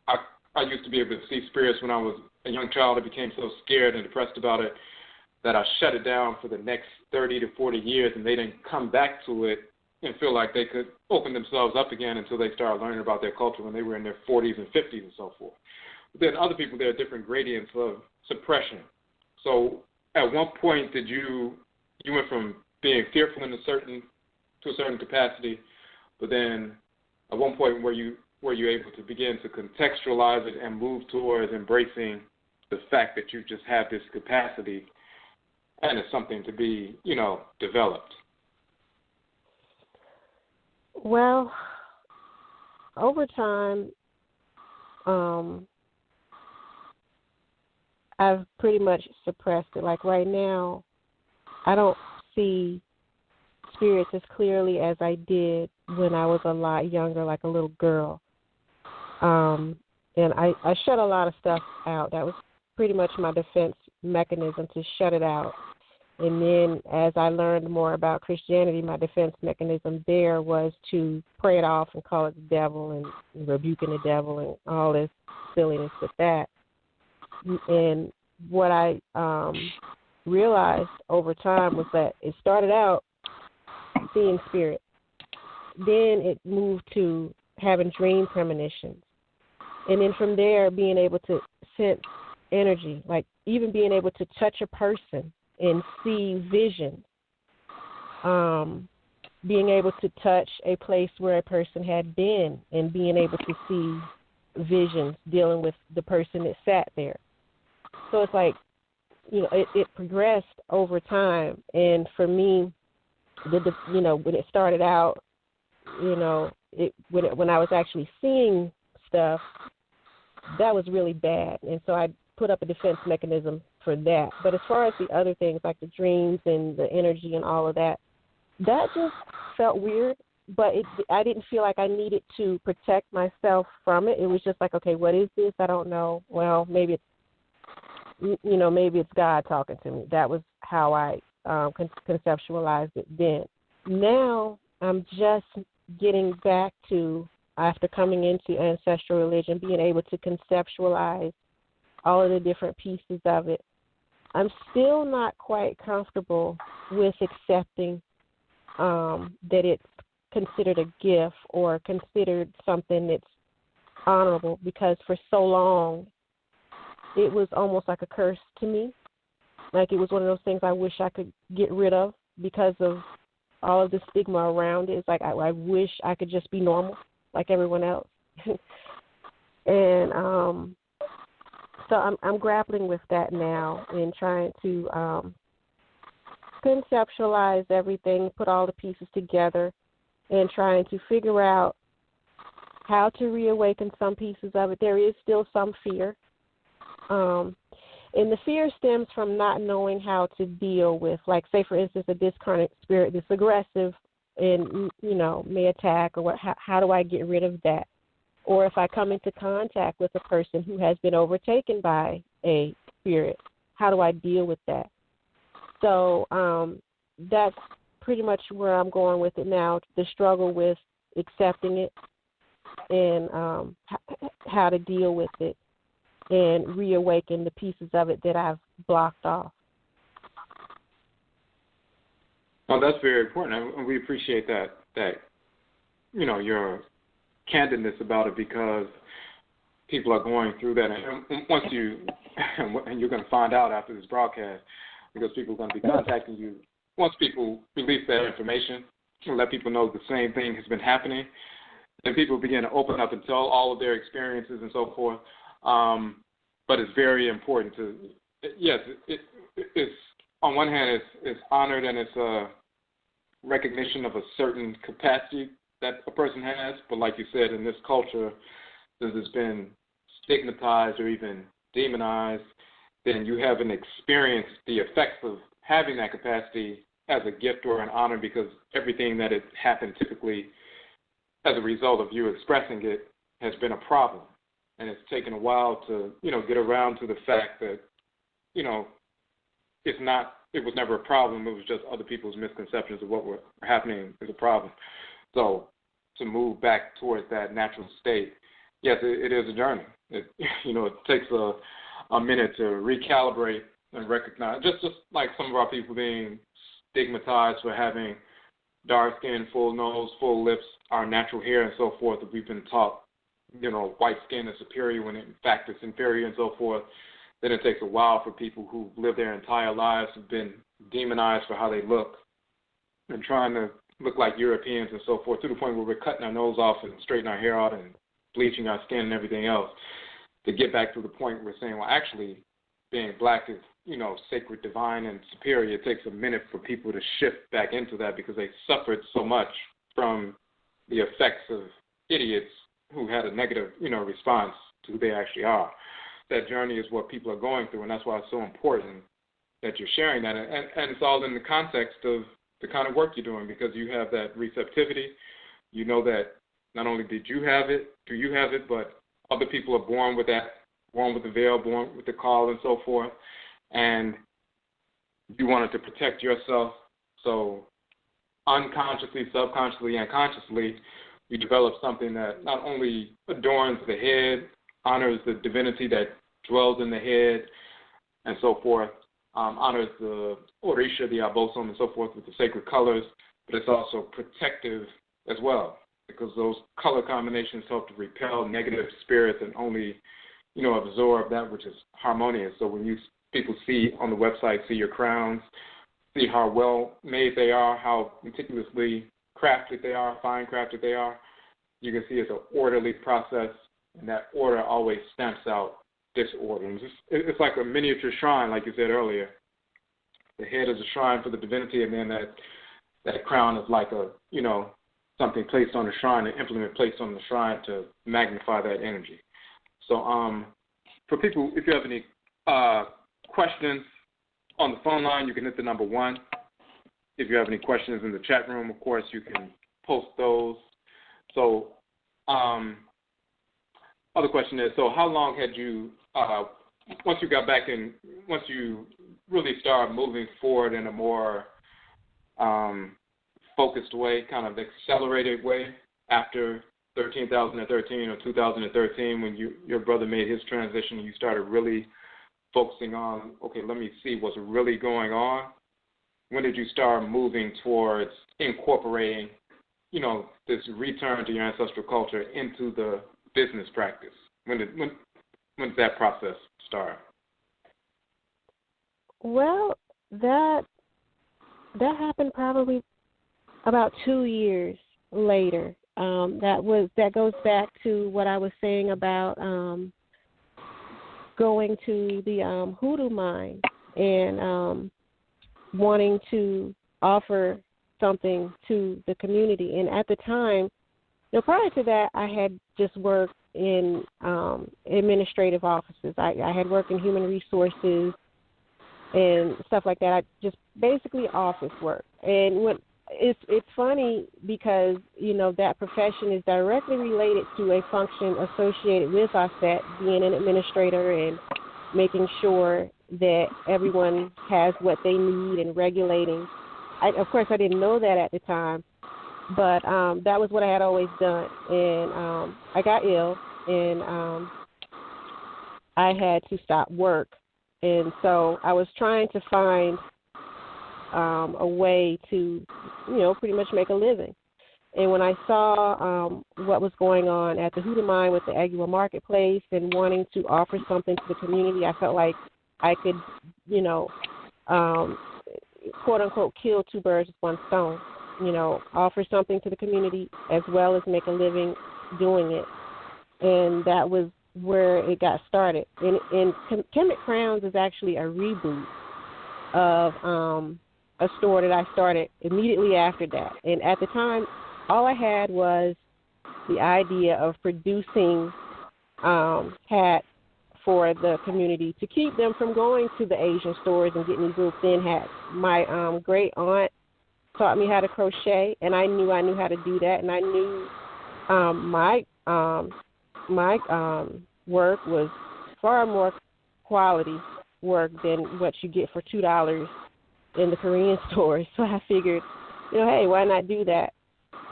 I used to be able to see spirits when I was a young child, I became so scared and depressed about it that I shut it down for the next 30 to 40 years, and they didn't come back to it and feel like they could open themselves up again until they started learning about their culture when they were in their 40s and 50s and so forth. But then other people, there are different gradients of suppression. So at one point, did you went from being fearful to a certain capacity, but then at one point were you able to begin to contextualize it and move towards embracing the fact that you just have this capacity and it's something to be, developed? Well, over time, I've pretty much suppressed it. Like right now, I don't see spirits as clearly as I did when I was a lot younger, like a little girl. And I shut a lot of stuff out. That was pretty much my defense mechanism, to shut it out. And then as I learned more about Christianity, my defense mechanism there was to pray it off and call it the devil and rebuking the devil and all this silliness with that. And what I realized over time was that it started out seeing spirit. Then it moved to having dream premonitions. And then from there, being able to sense energy, like even being able to touch a person and see visions. Being able to touch a place where a person had been and being able to see visions dealing with the person that sat there. So it's like, it progressed over time. And for me, when it started out, when I was actually seeing stuff, that was really bad. And so I put up a defense mechanism for that. But as far as the other things, like the dreams and the energy and all of that, that just felt weird. But I didn't feel like I needed to protect myself from it. It was just like, okay, what is this? I don't know. Well, maybe it's God talking to me. That was how I conceptualized it then. Now I'm just getting back to, after coming into ancestral religion, being able to conceptualize all of the different pieces of it. I'm still not quite comfortable with accepting that it's considered a gift or considered something that's honorable, because for so long it was almost like a curse to me. Like it was one of those things I wish I could get rid of because of all of the stigma around it. It's like I wish I could just be normal like everyone else. And so I'm grappling with that now and trying to conceptualize everything, put all the pieces together, and trying to figure out how to reawaken some pieces of it. There is still some fear. And the fear stems from not knowing how to deal with, like, say, for instance, a discarnate spirit that's aggressive and, may attack, or what. How do I get rid of that? Or if I come into contact with a person who has been overtaken by a spirit, how do I deal with that? So that's pretty much where I'm going with it now, the struggle with accepting it and how to deal with it and reawaken the pieces of it that I've blocked off. Oh, that's very important, and we appreciate that your candidness about it, because people are going through that, and once and you're going to find out after this broadcast, because people are going to be contacting you. Once people release that information and let people know the same thing has been happening, then people begin to open up and tell all of their experiences and so forth. But it's very important to, yes, it's on one hand it's honored, and it's a recognition of a certain capacity that a person has. But like you said, in this culture, since it's been stigmatized or even demonized, then you haven't experienced the effects of having that capacity as a gift or an honor, because everything that has happened typically as a result of you expressing it has been a problem. And it's taken a while to, get around to the fact that, it was never a problem. It was just other people's misconceptions of what were happening is a problem. So to move back towards that natural state, yes, it is a journey. It takes a a minute to recalibrate and recognize, just like some of our people being stigmatized for having dark skin, full nose, full lips, our natural hair and so forth, that we've been taught, white skin is superior when in fact it's inferior and so forth. Then it takes a while for people who live their entire lives, have been demonized for how they look and trying to look like Europeans and so forth, to the point where we're cutting our nose off and straightening our hair out and bleaching our skin and everything else, to get back to the point where we're saying, well, actually, being black is, sacred, divine, and superior. It takes a minute for people to shift back into that because they suffered so much from the effects of idiots who had a negative, response to who they actually are. That journey is what people are going through, and that's why it's so important that you're sharing that. And it's all in the context of the kind of work you're doing, because you have that receptivity. You know that not only do you have it, but other people are born with that, born with the veil, born with the call and so forth. And you wanted to protect yourself. So unconsciously, subconsciously, and consciously, you develop something that not only adorns the head, honors the divinity that dwells in the head and so forth, honors the Orisha, the Abosom, and so forth with the sacred colors, but it's also protective as well, because those color combinations help to repel negative spirits and only, absorb that which is harmonious. So when people see on the website, see your crowns, see how well made they are, how meticulously crafted they are, fine crafted they are, you can see it's an orderly process, and that order always stamps out disorder. And it's like a miniature shrine, like you said earlier. The head is a shrine for the divinity, and then that crown is like a, something placed on the shrine, an implement placed on the shrine to magnify that energy. So for people, if you have any questions on the phone line, you can hit the number 1. If you have any questions in the chat room, of course, you can post those. So other question is, so how long had you, once you got back in, once you really started moving forward in a more focused way, kind of accelerated way, after 13,013 or 2013, when your brother made his transition, you started really focusing on, okay, let me see what's really going on? When did you start moving towards incorporating, this return to your ancestral culture into the business practice? When did that process start? Well, that happened probably about 2 years later. That goes back to what I was saying about going to the hoodoo mine and wanting to offer something to the community. And at the time, prior to that, I had just worked in administrative offices. I had worked in human resources and stuff like that. I just basically office work. And it's funny because, that profession is directly related to a function associated with OSET, being an administrator and making sure that everyone has what they need and regulating. Of course, I didn't know that at the time, but that was what I had always done. And I got ill, and I had to stop work. And so I was trying to find a way to, pretty much make a living. And when I saw what was going on at the hoodoo mine with the EGUA marketplace and wanting to offer something to the community, I felt like I could, quote unquote, kill 2 birds with 1 stone. Offer something to the community as well as make a living doing it. And that was where it got started. And Khemet Krowns is actually a reboot of a store that I started immediately after that. And at the time, all I had was the idea of producing hats for the community to keep them from going to the Asian stores and getting these little thin hats. My great aunt taught me how to crochet, and I knew how to do that, and I knew my work was far more quality work than what you get for $2 in the Korean stores. So I figured, hey, why not do that?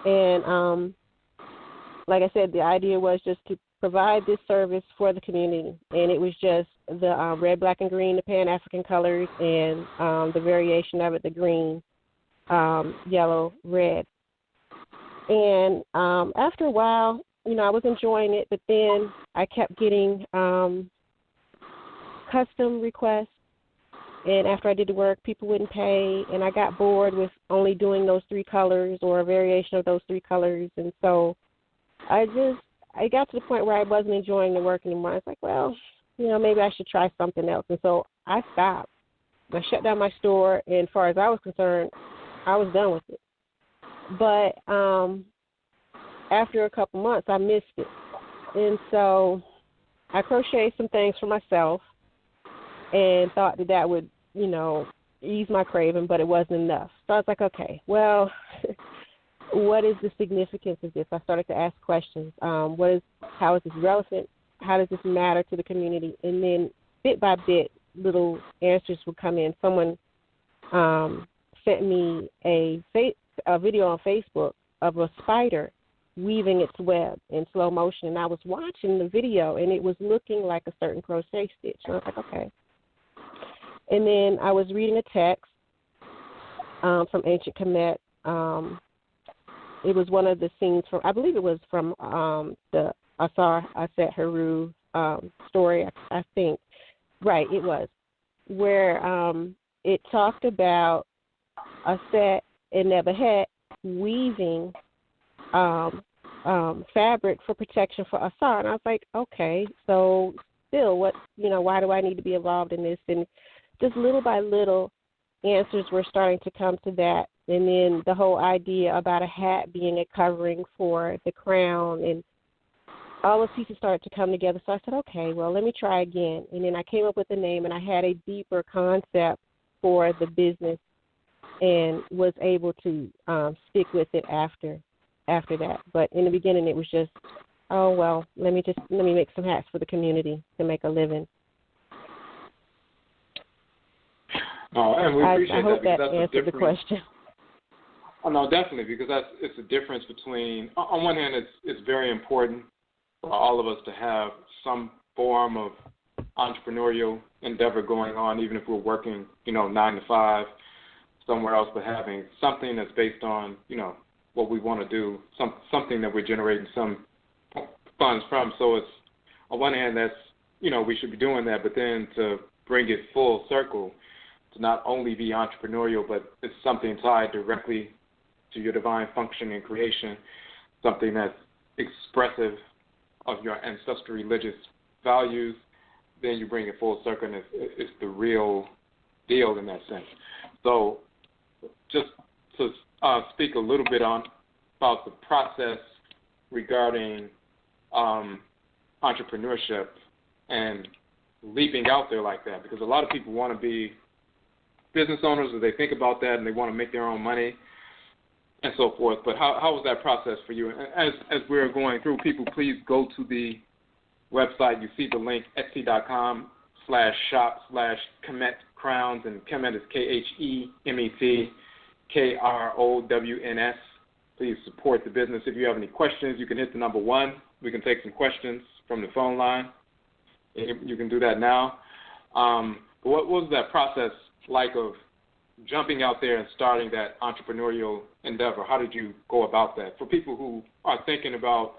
And like I said, the idea was just to provide this service for the community, and it was just the red, black, and green, the Pan-African colors, and the variation of it, the green, yellow, red. And after a while, I was enjoying it, but then I kept getting custom requests. And after I did the work, people wouldn't pay, and I got bored with only doing those 3 colors or a variation of those 3 colors. And so I got to the point where I wasn't enjoying the work anymore. I was like, well, maybe I should try something else. And so I stopped. I shut down my store, and as far as I was concerned, I was done with it. But after a couple months, I missed it. And so I crocheted some things for myself and thought that would, ease my craving, but it wasn't enough. So I was like, okay, well, what is the significance of this? I started to ask questions. How is this relevant? How does this matter to the community? And then bit by bit, little answers would come in. Someone sent me a video on Facebook of a spider weaving its web in slow motion, and I was watching the video, and it was looking like a certain crochet stitch. And I was like, okay. And then I was reading a text from Ancient Kemet. It was one of the scenes from, I believe it was from the Asar Aset Haru story, I think. Right, it was, where it talked about Aset and Nebuchadnezzar weaving fabric for protection for Asar. And I was like, okay, so still, why do I need to be involved in this? And just little by little, answers were starting to come to that. And then the whole idea about a hat being a covering for the crown, and all the pieces started to come together. So I said, okay, well, let me try again. And then I came up with a name, and I had a deeper concept for the business and was able to stick with it after that. But in the beginning, it was just, oh, well, let me make some hats for the community to make a living. Oh, and we appreciate I hope that. That answered the question. Oh, no, definitely, because it's a difference between, on one hand, it's very important for all of us to have some form of entrepreneurial endeavor going on, even if we're working, 9 to 5 somewhere else, but having something that's based on, what we want to do, something that we're generating some funds from. So it's, on one hand, that's, we should be doing that, but then to bring it full circle, to not only be entrepreneurial, but it's something tied directly to your divine function and creation, something that's expressive of your ancestral religious values, then you bring it full circle, and it's the real deal in that sense. So just to speak a little bit about the process regarding entrepreneurship and leaping out there like that, because a lot of people want to be business owners, or they think about that and they want to make their own money and so forth. But how was that process for you? And as we're going through, people, please go to the website. You see the link, etsy.com/shop/Khemet Krowns, and Kemet is KhemetKrowns. Please support the business. If you have any questions, you can hit the number 1. We can take some questions from the phone line. You can do that now. What was that process like of jumping out there and starting that entrepreneurial endeavor? How did you go about that? For people who are thinking about,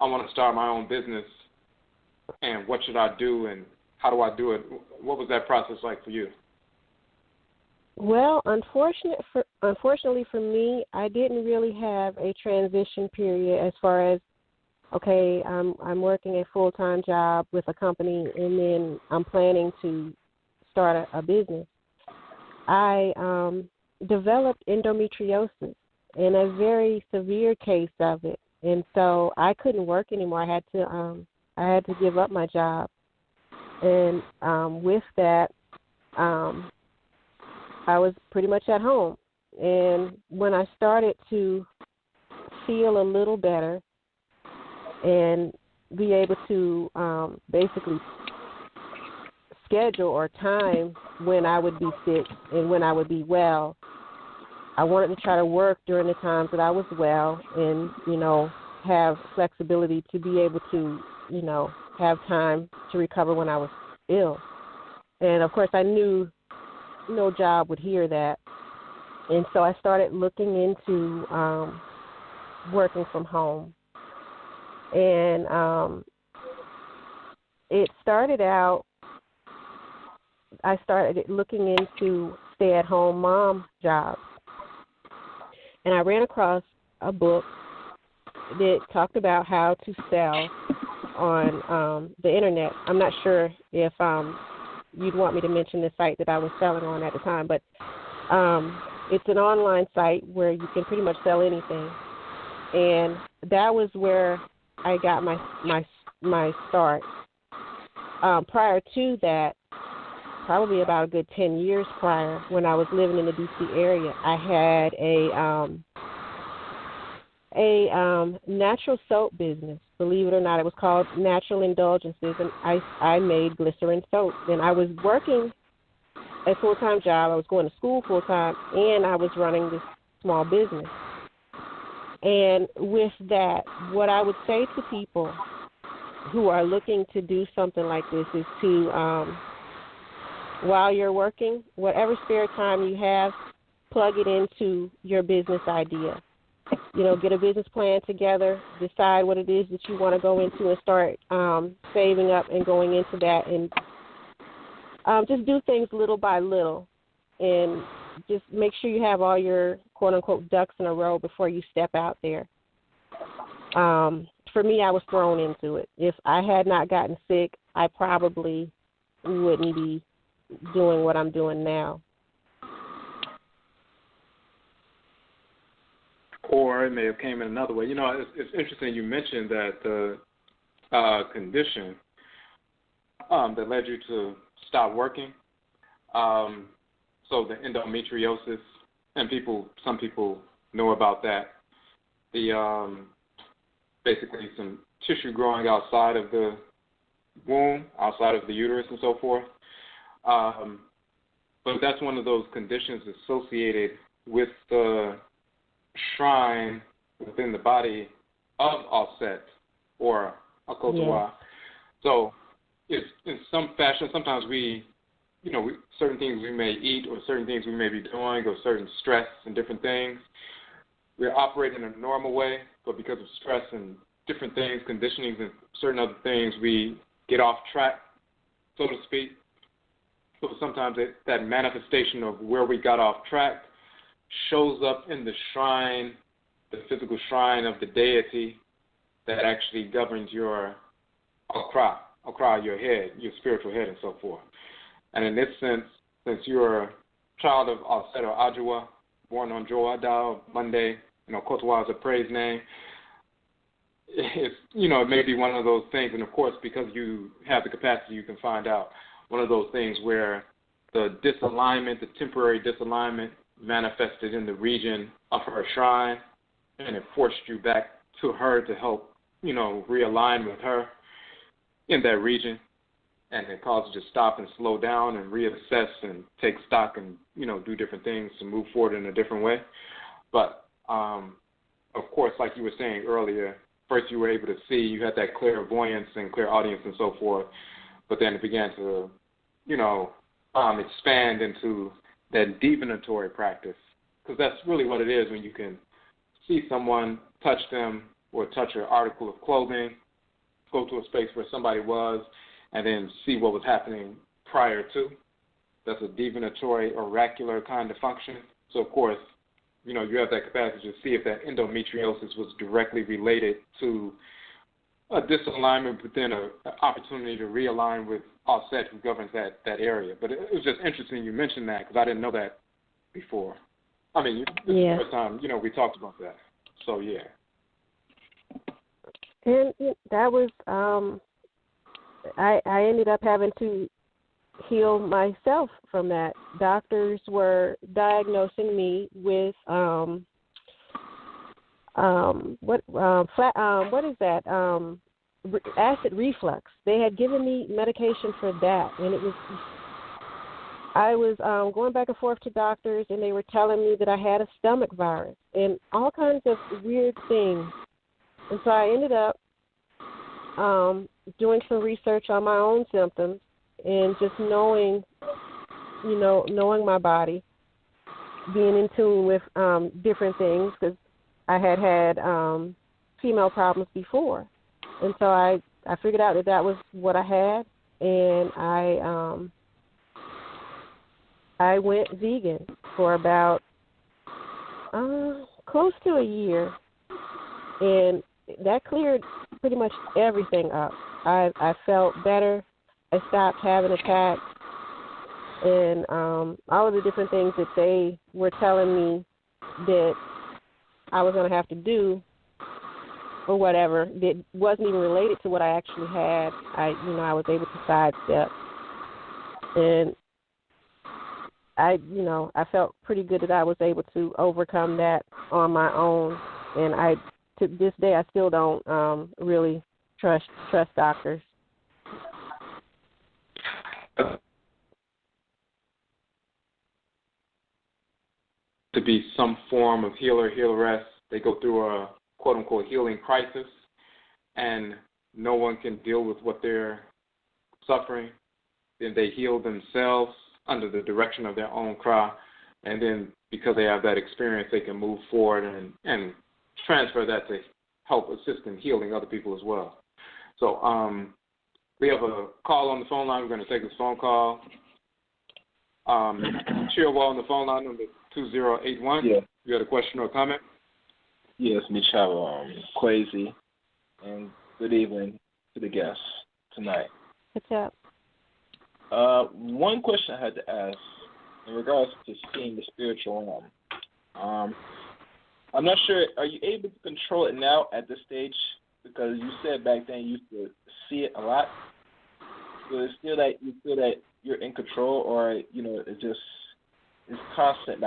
I want to start my own business, and what should I do, and how do I do it? What was that process like for you? Well, unfortunately for me, I didn't really have a transition period as far as, okay, I'm working a full-time job with a company, and then I'm planning to start a business. I developed endometriosis, in a very severe case of it, and so I couldn't work anymore. I had to give up my job, and with that, I was pretty much at home. And when I started to feel a little better and be able to basically schedule or time when I would be sick and when I would be well, I wanted to try to work during the times that I was well and, have flexibility to be able to have time to recover when I was ill. And, of course, I knew no job would hear that. And so I started looking into working from home. And it started out, I started looking into stay-at-home mom jobs. And I ran across a book that talked about how to sell on the Internet. I'm not sure if you'd want me to mention the site that I was selling on at the time, but it's an online site where you can pretty much sell anything. And that was where I got my start. Prior to that, probably about a good 10 years prior, when I was living in the D.C. area, I had a natural soap business. Believe it or not, it was called Natural Indulgences, and I made glycerin soap. And I was working a full-time job. I was going to school full-time, and I was running this small business. And with that, what I would say to people who are looking to do something like this is to, while you're working, whatever spare time you have, plug it into your business idea. Get a business plan together, decide what it is that you want to go into, and start saving up and going into that. And just do things little by little. And just make sure you have all your quote-unquote ducks in a row before you step out there. For me, I was thrown into it. If I had not gotten sick, I probably wouldn't be doing what I'm doing now. Or it may have came in another way. It's interesting you mentioned that the condition that led you to stop working, so the endometriosis, and some people know about that, the basically some tissue growing outside of the womb, outside of the uterus and so forth. But that's one of those conditions associated with the shrine within the body of Auset or Okotowaa. Yeah. So it's in some fashion, sometimes certain things we may eat or certain things we may be doing or certain stress and different things, we're operating in a normal way, but because of stress and different things, conditionings and certain other things, we get off track, so to speak. So sometimes that manifestation of where we got off track shows up in the shrine, the physical shrine of the deity that actually governs your Akra, your head, your spiritual head, and so forth. And in this sense, since you're a child of Auset or EGUA, born on Joada, Monday, Okotowaa is a praise name, it's, it may be one of those things, and of course, because you have the capacity, you can find out one of those things where the disalignment, the temporary disalignment, manifested in the region of her shrine, and it forced you back to her to help, realign with her in that region, and it caused you to stop and slow down and reassess and take stock and, do different things to move forward in a different way. But, of course, like you were saying earlier, first you were able to see, you had that clairvoyance and clairaudience and so forth, but then it began to, expand into that divinatory practice, because that's really what it is when you can see someone, touch them, or touch an article of clothing, go to a space where somebody was, and then see what was happening prior to. That's a divinatory, oracular kind of function. So, of course, you have that capacity to see if that endometriosis was directly related to a disalignment, but then an opportunity to realign with Auset, who governs that area. But it was just interesting you mentioned that, because I didn't know that before. I mean, this is the first time, we talked about that. So, yeah. And that was, I ended up having to heal myself from that. Doctors were diagnosing me with what is that? Acid reflux. They had given me medication for that, and I was going back and forth to doctors, and they were telling me that I had a stomach virus and all kinds of weird things. And so I ended up doing some research on my own symptoms and just knowing my body, being in tune with different things, because I had female problems before. And so I figured out that was what I had, and I went vegan for about close to a year, and that cleared pretty much everything up. I felt better. I stopped having attacks, and all of the different things that they were telling me that I was going to have to do or whatever that wasn't even related to what I actually had. I was able to sidestep, and I felt pretty good that I was able to overcome that on my own. And to this day, I still don't really trust doctors. To be some form of healeress, they go through a quote-unquote healing crisis, and no one can deal with what they're suffering. Then they heal themselves under the direction of their own craft, and then because they have that experience, they can move forward and transfer that to help assist in healing other people as well. So we have a call on the phone line. We're going to take this phone call. Chilwell on the phone line, number 2081. Yeah. You got a question or a comment? Yes, Michelle, Kwesi, and good evening to the guests tonight. What's up? One question I had to ask in regards to seeing the spiritual realm. I'm not sure, are you able to control it now at this stage? Because you said back then you used to see it a lot. So it's still that you feel that you're in control, or, it's constant,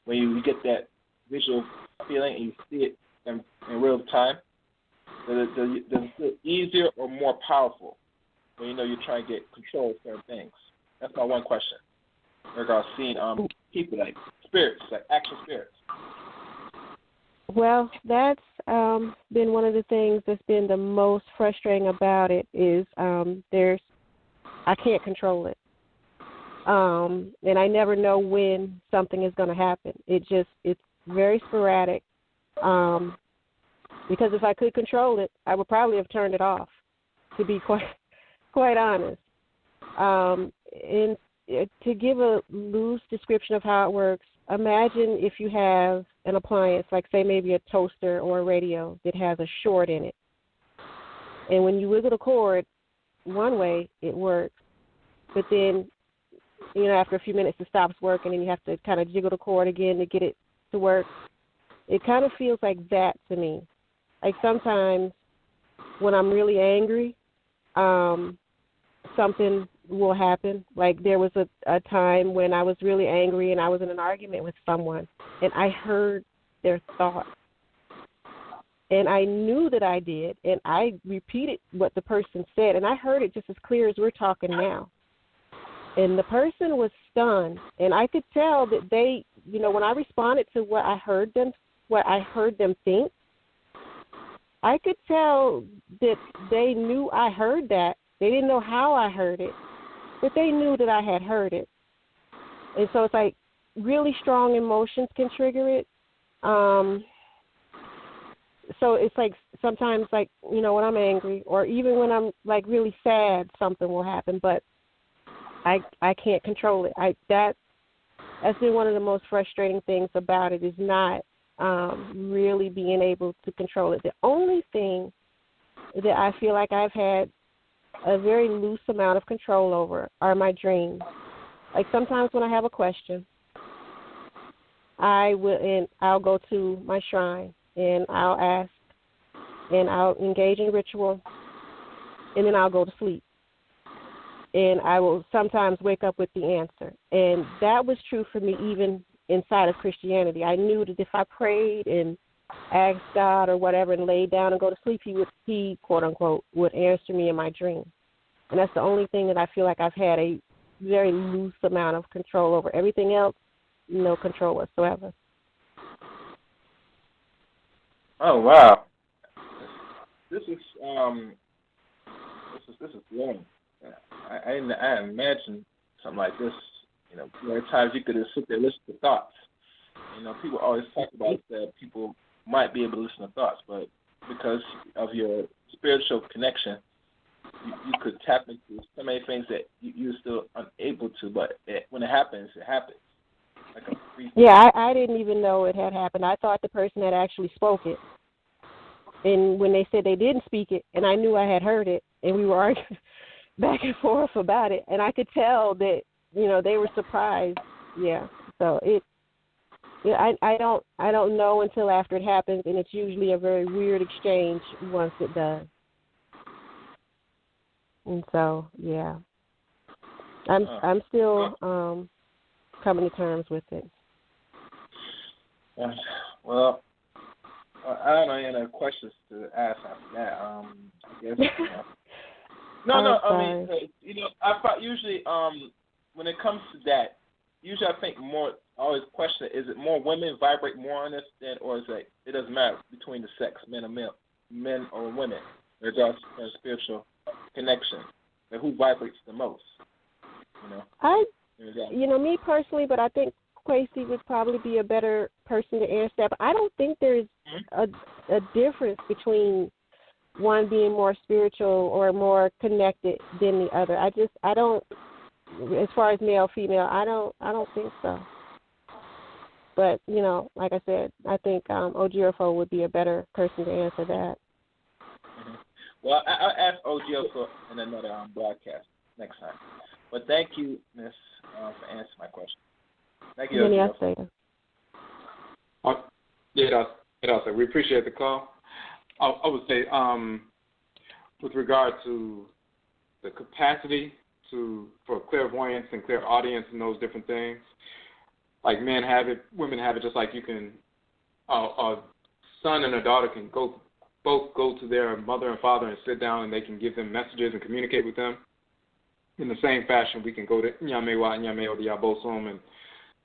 when you get that visual feeling and you see it in real time? Does it feel easier or more powerful when you're trying to get control of certain things? That's my one question in regards to seeing people, like spirits, like actual spirits. Well, that's been one of the things that's been the most frustrating about it is I can't control it. And I never know when something is going to happen. It's very sporadic. Because if I could control it, I would probably have turned it off, to be quite honest. And to give a loose description of how it works, imagine if you have an appliance, like say maybe a toaster or a radio that has a short in it. And when you wiggle the cord one way, it works. But then, after a few minutes it stops working and you have to kind of jiggle the cord again to get it to work. It kind of feels like that to me. Like sometimes when I'm really angry, something will happen. Like there was a time when I was really angry and I was in an argument with someone and I heard their thoughts. And I knew that I did, and I repeated what the person said, and I heard it just as clear as we're talking now. And the person was stunned, and I could tell that they, when I responded to what I heard them think, I could tell that they knew I heard that. They didn't know how I heard it, but they knew that I had heard it. And so it's like really strong emotions can trigger it. So it's like sometimes like, when I'm angry or even when I'm like really sad, something will happen, but I can't control it. That's been one of the most frustrating things about it is not really being able to control it. The only thing that I feel like I've had a very loose amount of control over are my dreams. Like sometimes when I have a question, I'll go to my shrine and I'll ask and I'll engage in ritual and then I'll go to sleep. And I will sometimes wake up with the answer. And that was true for me even inside of Christianity. I knew that if I prayed and asked God or whatever and laid down and go to sleep, he quote unquote, would answer me in my dream. And that's the only thing that I feel like I've had a very loose amount of control over. Everything else, no control whatsoever. Oh, wow. This is this is long. I imagine something like this. You know, there are times you could just sit there and listen to thoughts. You know, people always talk about that people might be able to listen to thoughts, but because of your spiritual connection, you could tap into so many things that you're still unable to. But when it happens, it happens. Like a free I didn't even know it had happened. I thought the person had actually spoke it. And when they said they didn't speak it, and I knew I had heard it, and we were arguing back and forth about it, and I could tell that, you know, they were surprised. Yeah. So I don't know until after it happens, and it's usually a very weird exchange once it does. And so, yeah, I'm still coming to terms with it. Well, I don't know any other questions to ask after that. I guess. No. I mean, you know, I thought usually when it comes to that, usually I think more. I always question: is it more women vibrate more on this than, or is it doesn't matter between the sex, men or women, in regards to spiritual connection, and who vibrates the most? You know, me personally, but I think Kwesi would probably be a better person to answer that. But I don't think there's a difference between one being more spiritual or more connected than the other. I don't. As far as male, female, I don't think so. But, you know, like I said, I think Odwirafo would be a better person to answer that. Mm-hmm. Well, I'll ask Odwirafo in another broadcast next time. But thank you, Miss, for answering my question. Thank you, Odwirafo. Yeah, we appreciate the call. I would say with regard to the capacity for clairvoyance and clairaudience and those different things, like men have it, women have it, just like you can, a son and a daughter can both go to their mother and father and sit down and they can give them messages and communicate with them. In the same fashion, we can go to Nyamewa, Nyameo, Diabosom, and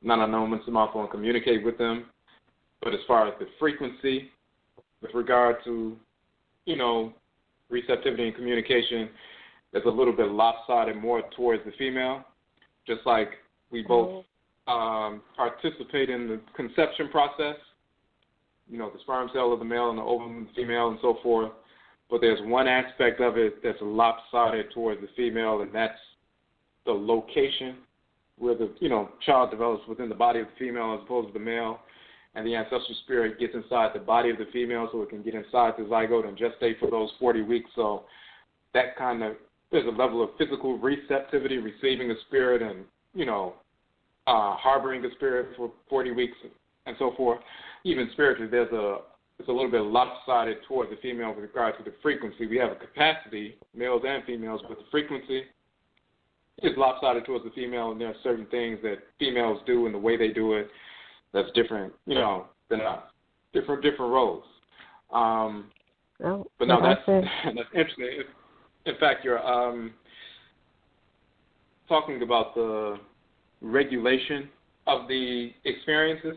Nananom and Samafo and communicate with them. But as far as the frequency, with regard to, you know, receptivity and communication, it's a little bit lopsided more towards the female, just like we both participate in the conception process, you know, the sperm cell of the male and the ovum of the female and so forth. But there's one aspect of it that's lopsided towards the female, and that's the location where the, you know, child develops within the body of the female as opposed to the male, and the ancestral spirit gets inside the body of the female so it can get inside the zygote and gestate for those 40 weeks. So that kind of, there's a level of physical receptivity, receiving the spirit and, you know, harboring the spirit for 40 weeks and so forth. Even spiritually, it's a little bit lopsided towards the female with regard to the frequency. We have a capacity, males and females, but the frequency is lopsided towards the female, and there are certain things that females do and the way they do it that's different, you know, than us. Different roles. But no, that's interesting. In fact, you're talking about the regulation of the experiences.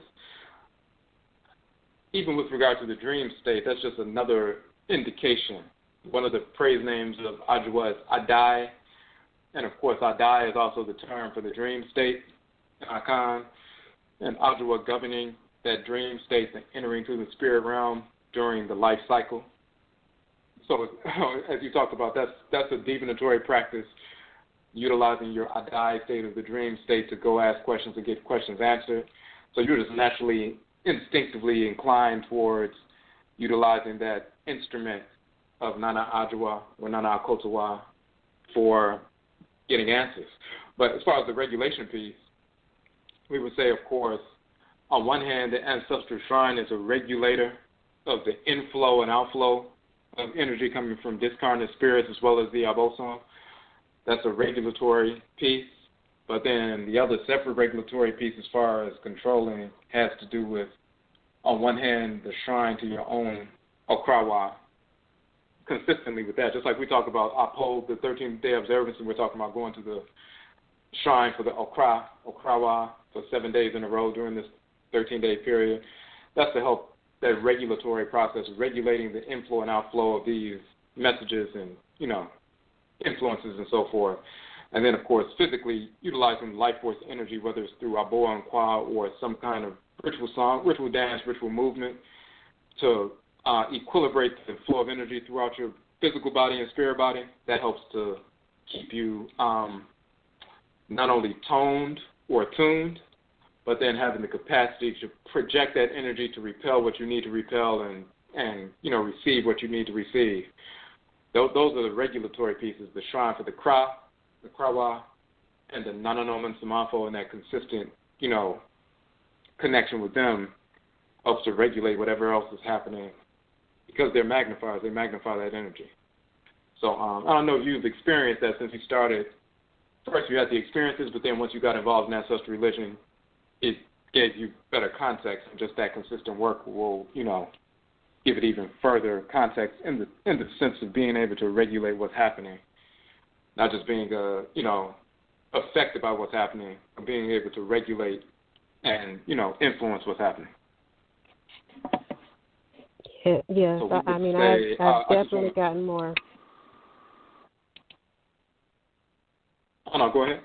Even with regard to the dream state, that's just another indication. One of the praise names of EGUA is Adai, and of course Adai is also the term for the dream state in Akhan, and EGUA governing that dream state and entering through the spirit realm during the life cycle. So as you talked about, that's a divinatory practice, utilizing your Adai state of the dream state to go ask questions and get questions answered. So you're just naturally, instinctively inclined towards utilizing that instrument of Nana Adwa or Nana Okotowaa for getting answers. But as far as the regulation piece, we would say, of course, on one hand, the ancestral shrine is a regulator of the inflow and outflow of energy coming from discarnate spirits as well as the abosom. That's a regulatory piece. But then the other separate regulatory piece as far as controlling has to do with, on one hand, the shrine to your own Okrawa, consistently with that. Just like we talk about uphold the 13th day observance, and we're talking about going to the shrine for the Okrawa for 7 days in a row during this 13-day period. That's to help that regulatory process, regulating the inflow and outflow of these messages and, you know, influences and so forth. And then, of course, physically utilizing life force energy, whether it's through Aboa and Kwa or some kind of ritual song, ritual dance, ritual movement, to equilibrate the flow of energy throughout your physical body and spirit body. That helps to keep you not only toned or attuned, but then having the capacity to project that energy to repel what you need to repel and receive what you need to receive. Those are the regulatory pieces, the shrine for the Krawa, and the Nananoman Samafo, and that consistent, connection with them helps to regulate whatever else is happening because they're magnifiers. They magnify that energy. So I don't know if you've experienced that since you started. First, you had the experiences, but then once you got involved in ancestral religion, it gave you better context, and just that consistent work will, give it even further context in the sense of being able to regulate what's happening, not just being, affected by what's happening, but being able to regulate and, influence what's happening. Yes, So I've definitely gotten more. Oh, no, go ahead.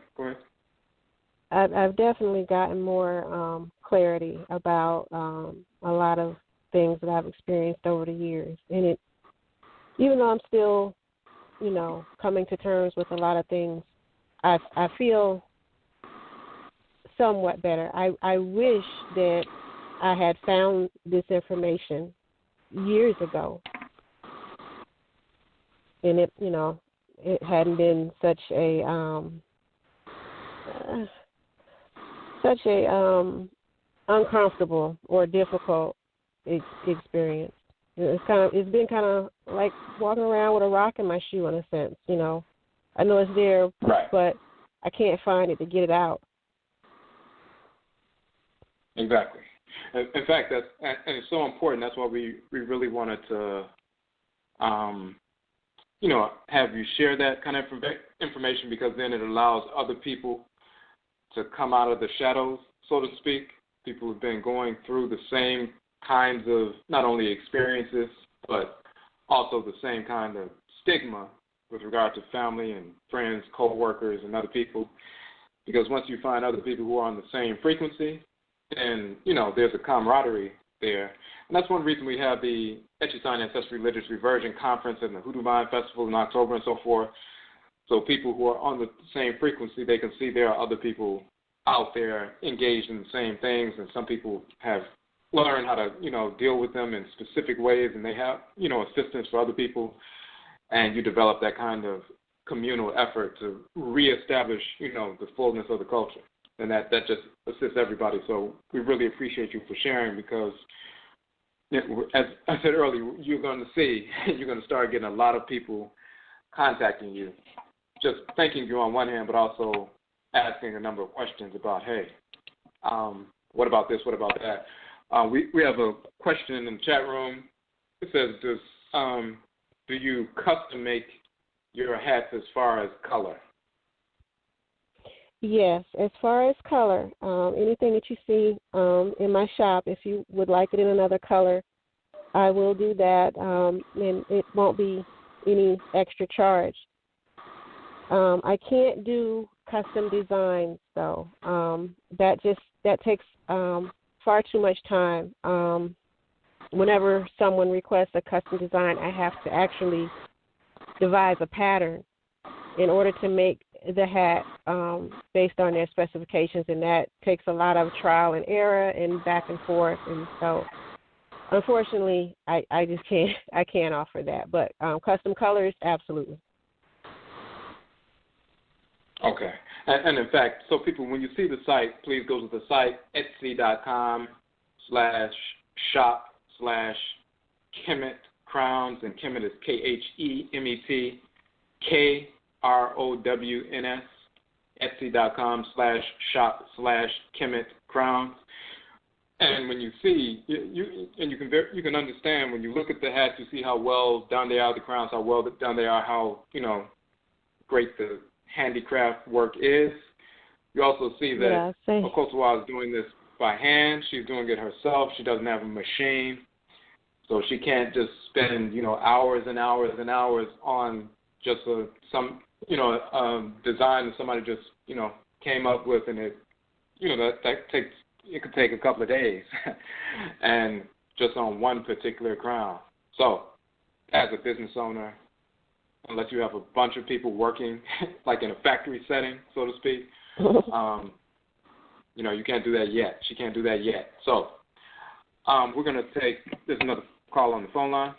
I've definitely gotten more clarity about a lot of things that I've experienced over the years. And even though I'm still, coming to terms with a lot of things, I feel somewhat better. I wish that I had found this information years ago, and it hadn't been such a uncomfortable or difficult experience. It's been kind of like walking around with a rock in my shoe in a sense. I know it's there, right, but I can't find it to get it out. Exactly. In fact, and it's so important. That's why we really wanted to, have you share that kind of information, because then it allows other people to come out of the shadows, so to speak. People who've been going through the same kinds of not only experiences, but also the same kind of stigma with regard to family and friends, co-workers, and other people. Because once you find other people who are on the same frequency, then, there's a camaraderie there. And that's one reason we have the Echisan Ancestral Religious Reversion Conference and the Hoodoo Vine Festival in October and so forth. So people who are on the same frequency, they can see there are other people out there engaged in the same things, and some people have learned how to, deal with them in specific ways, and they have, assistance for other people, and you develop that kind of communal effort to reestablish, the fullness of the culture, and that just assists everybody. So we really appreciate you for sharing, because as I said earlier, you're going to start getting a lot of people contacting you, just thanking you on one hand, but also asking a number of questions about, hey, what about this, what about that? We have a question in the chat room. It says, do you custom make your hats as far as color? Yes, as far as color, anything that you see in my shop, if you would like it in another color, I will do that, and it won't be any extra charge. I can't do custom designs, though. That takes far too much time. Whenever someone requests a custom design, I have to actually devise a pattern in order to make the hat based on their specifications, and that takes a lot of trial and error and back and forth. And so, unfortunately, I just can't offer that. But custom colors, absolutely. Okay. And in fact, so people, when you see the site, please go to the site, etsy.com/shop/Khemet Krowns, and Kemet is KHEMET KROWNS, etsy.com/shop/Khemet Krowns. And when you see, you can understand when you look at the hats, you see how well done they are, the crowns, how well done they are, how great the handicraft work is. You also see that Okotowaa is doing this by hand. She's doing it herself. She doesn't have a machine, so she can't just spend hours and hours and hours on just some design that somebody just came up with, and it could take a couple of days, and just on one particular crown. So, as a business owner, unless you have a bunch of people working, like in a factory setting, so to speak, you can't do that yet. She can't do that yet. So, we're going to there's another call on the phone line.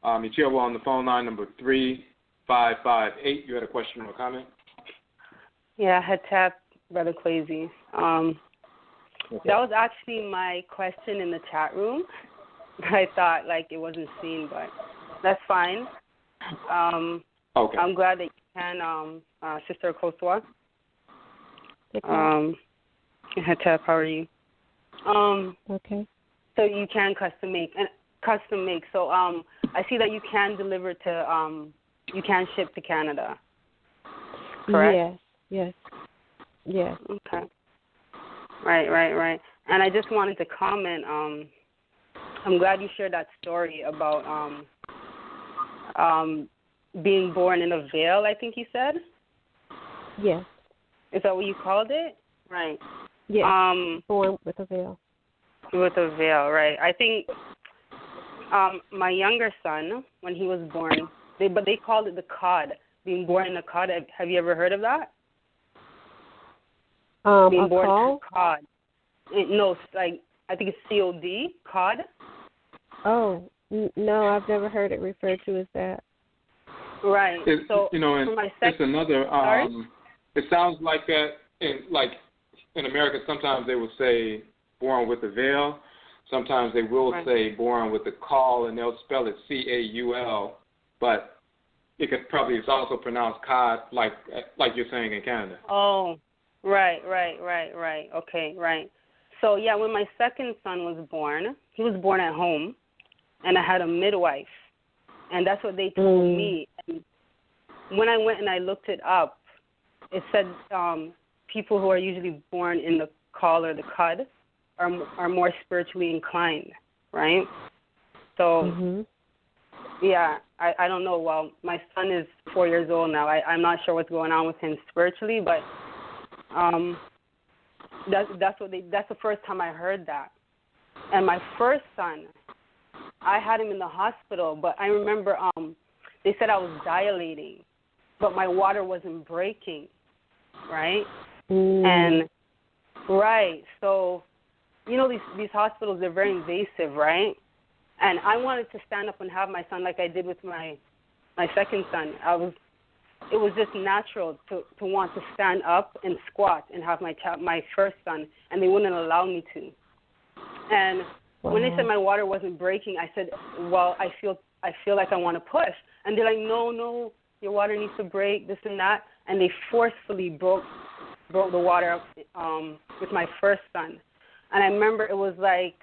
Ichiro on the phone line, number 3558. You had a question or comment? Yeah, I had tapped Brother Kwesi. That was actually my question in the chat room. I thought it wasn't seen, but that's fine. Okay. I'm glad that you can, Sister Okotowaa. How are you? Okay. So you can custom make. So I see that you can deliver to, you can ship to Canada. Correct? Yes. Okay. Right. And I just wanted to comment. I'm glad you shared that story about being born in a veil, I think you said? Yes. Is that what you called it? Right. Yes. Born with a veil. With a veil, right. I think my younger son, when he was born, they called it the cod, being born in a cod. Have you ever heard of that? Being born in a cod. No, I think it's COD, cod. Oh, no, I've never heard it referred to as that. Right. So, it's another. It sounds like that. In America, sometimes they will say born with a veil. Sometimes they will say born with a caul, and they'll spell it CAUL. But it's also pronounced cod, like you're saying in Canada. Oh, right. Okay, right. So yeah, when my second son was born, he was born at home, and I had a midwife, and that's what they told me. And when I went and I looked it up, it said people who are usually born in the caul or the cud are more spiritually inclined, right? So, yeah, I don't know. Well, my son is 4 years old now. I'm not sure what's going on with him spiritually, but that's the first time I heard that. And my first son, I had him in the hospital, but I remember they said I was dilating, but my water wasn't breaking, right? And so these hospitals, they're very invasive, right? And I wanted to stand up and have my son like I did with my second son. It was just natural to want to stand up and squat and have my first son, and they wouldn't allow me to. And when they said my water wasn't breaking, I said, well, I feel like I want to push. And they're like, no, your water needs to break, this and that. And they forcefully broke the water with my first son. And I remember it was like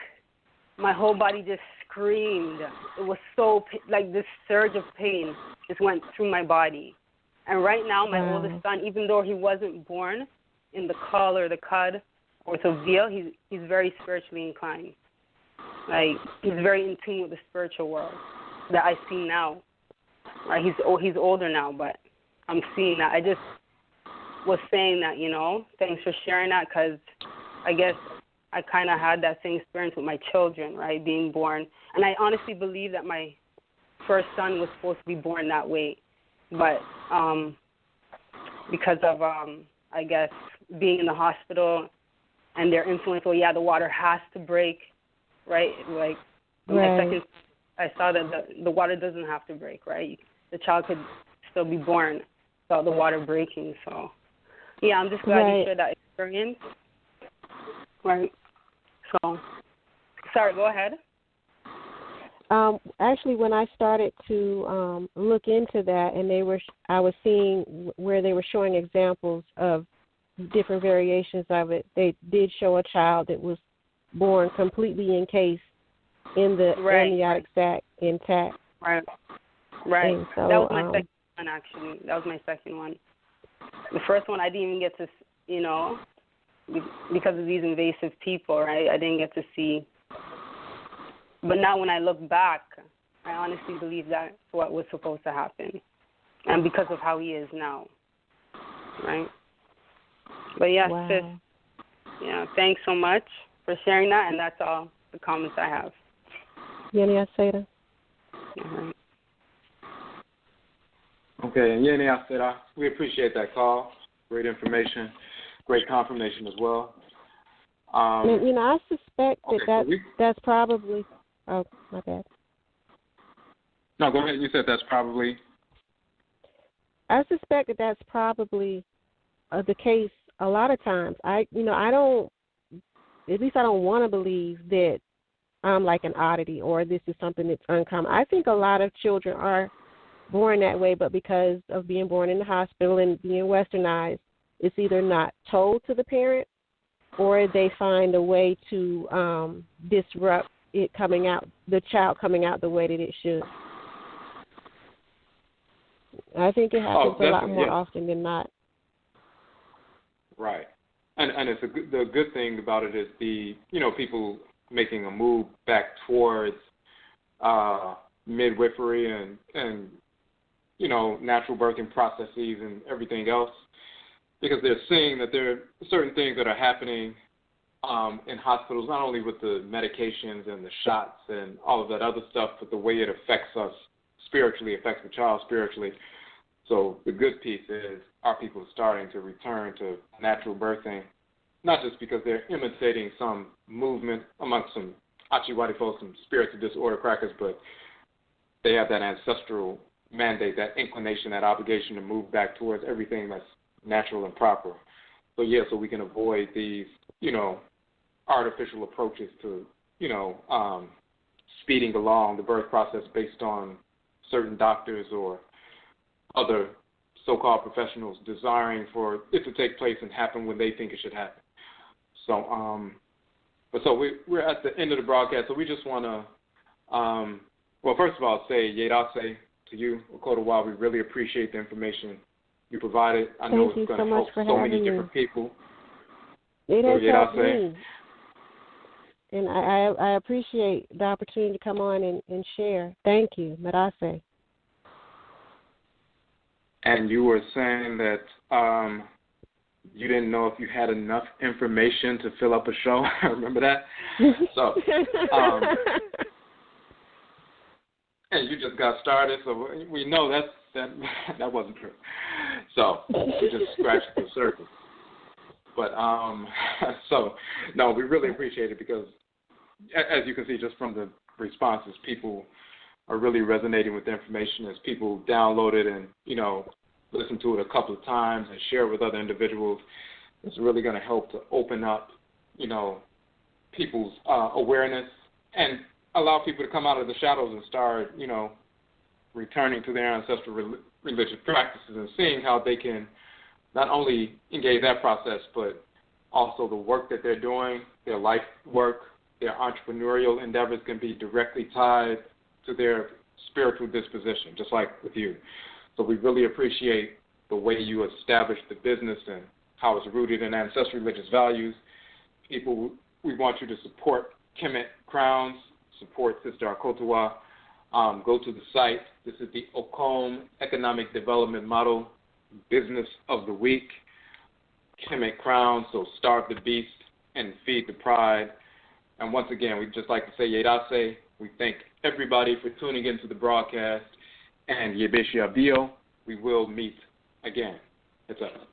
my whole body just screamed. It was so, this surge of pain just went through my body. And right now, my oldest son, even though he wasn't born in the caul or the cud or with a veil, he's very spiritually inclined. He's very in tune with the spiritual world that I see now. Right? He's older now, but I'm seeing that. I just was saying that, thanks for sharing that, because I guess I kind of had that same experience with my children, right, being born. And I honestly believe that my first son was supposed to be born that way. But because of, I guess, being in the hospital and their influence, the water has to break, right? My second, I saw that the water doesn't have to break, right? The child could still be born without the water breaking. So, yeah, I'm just glad you shared that experience. Right. So, sorry, go ahead. Actually, when I started to look into that, and I was seeing where they were showing examples of different variations of it. They did show a child that was born completely encased in the amniotic sac intact. Right. And so, that was my second one, actually. That was my second one. The first one I didn't even get to, because of these invasive people, right? I didn't get to see. But now when I look back I honestly believe that's what was supposed to happen, and because of how he is now, right? But yes, Wow. sis, yeah, thanks so much for sharing that, and that's all the comments I have. Yeni Aseda. Mm-hmm. Okay, and Yeni Aseda, we appreciate that call. Great information, great confirmation as well. And, I suspect that's probably. Oh, my bad. No, go ahead. You said that's probably. I suspect that's probably the case a lot of times. I don't want to believe that I'm like an oddity or this is something that's uncommon. I think a lot of children are born that way, but because of being born in the hospital and being westernized, it's either not told to the parent or they find a way to disrupt it coming out, the child coming out the way that it should. I think it happens a lot more often than not. Right, and it's the good thing about it is people making a move back towards midwifery and natural birthing processes and everything else, because they're seeing that there are certain things that are happening in hospitals, not only with the medications and the shots and all of that other stuff, but the way it affects us spiritually, affects the child spiritually. So the good piece is our people are starting to return to natural birthing, not just because they're imitating some movement amongst some Aakhuamuman, some spiritual disorder crackers, but they have that ancestral mandate, that inclination, that obligation to move back towards everything that's natural and proper. So so we can avoid these, artificial approaches to, speeding along the birth process based on certain doctors or other so-called professionals desiring for it to take place and happen when they think it should happen. So, we're at the end of the broadcast, so we just want to, first of all, say Yedase to you, Okotowaa. We really appreciate the information you provided. I know it's going to help so many different people. It has helped me. And I appreciate the opportunity to come on and share. Thank you, Medase. And you were saying that you didn't know if you had enough information to fill up a show. I remember that. So, and you just got started, so we know that wasn't true. So we just scratched the surface. But no, we really appreciate it because, as you can see just from the responses, people are really resonating with the information as people download it and, listen to it a couple of times and share it with other individuals. It's really going to help to open up, people's awareness and allow people to come out of the shadows and start, returning to their ancestral religious practices and seeing how they can not only engage that process, but also the work that they're doing, their life work, their entrepreneurial endeavors can be directly tied to their spiritual disposition, just like with you. So we really appreciate the way you established the business and how it's rooted in ancestral religious values. People, we want you to support Khemet Krowns, support Sister Okotowaa. Go to the site. This is the OKOM Economic Development Model, Business of the Week. Khemet Krowns, so starve the beast and feed the pride. And once again, we'd just like to say Yedase. We thank everybody for tuning into the broadcast. And Yebeshe Abio, we will meet again. It's up.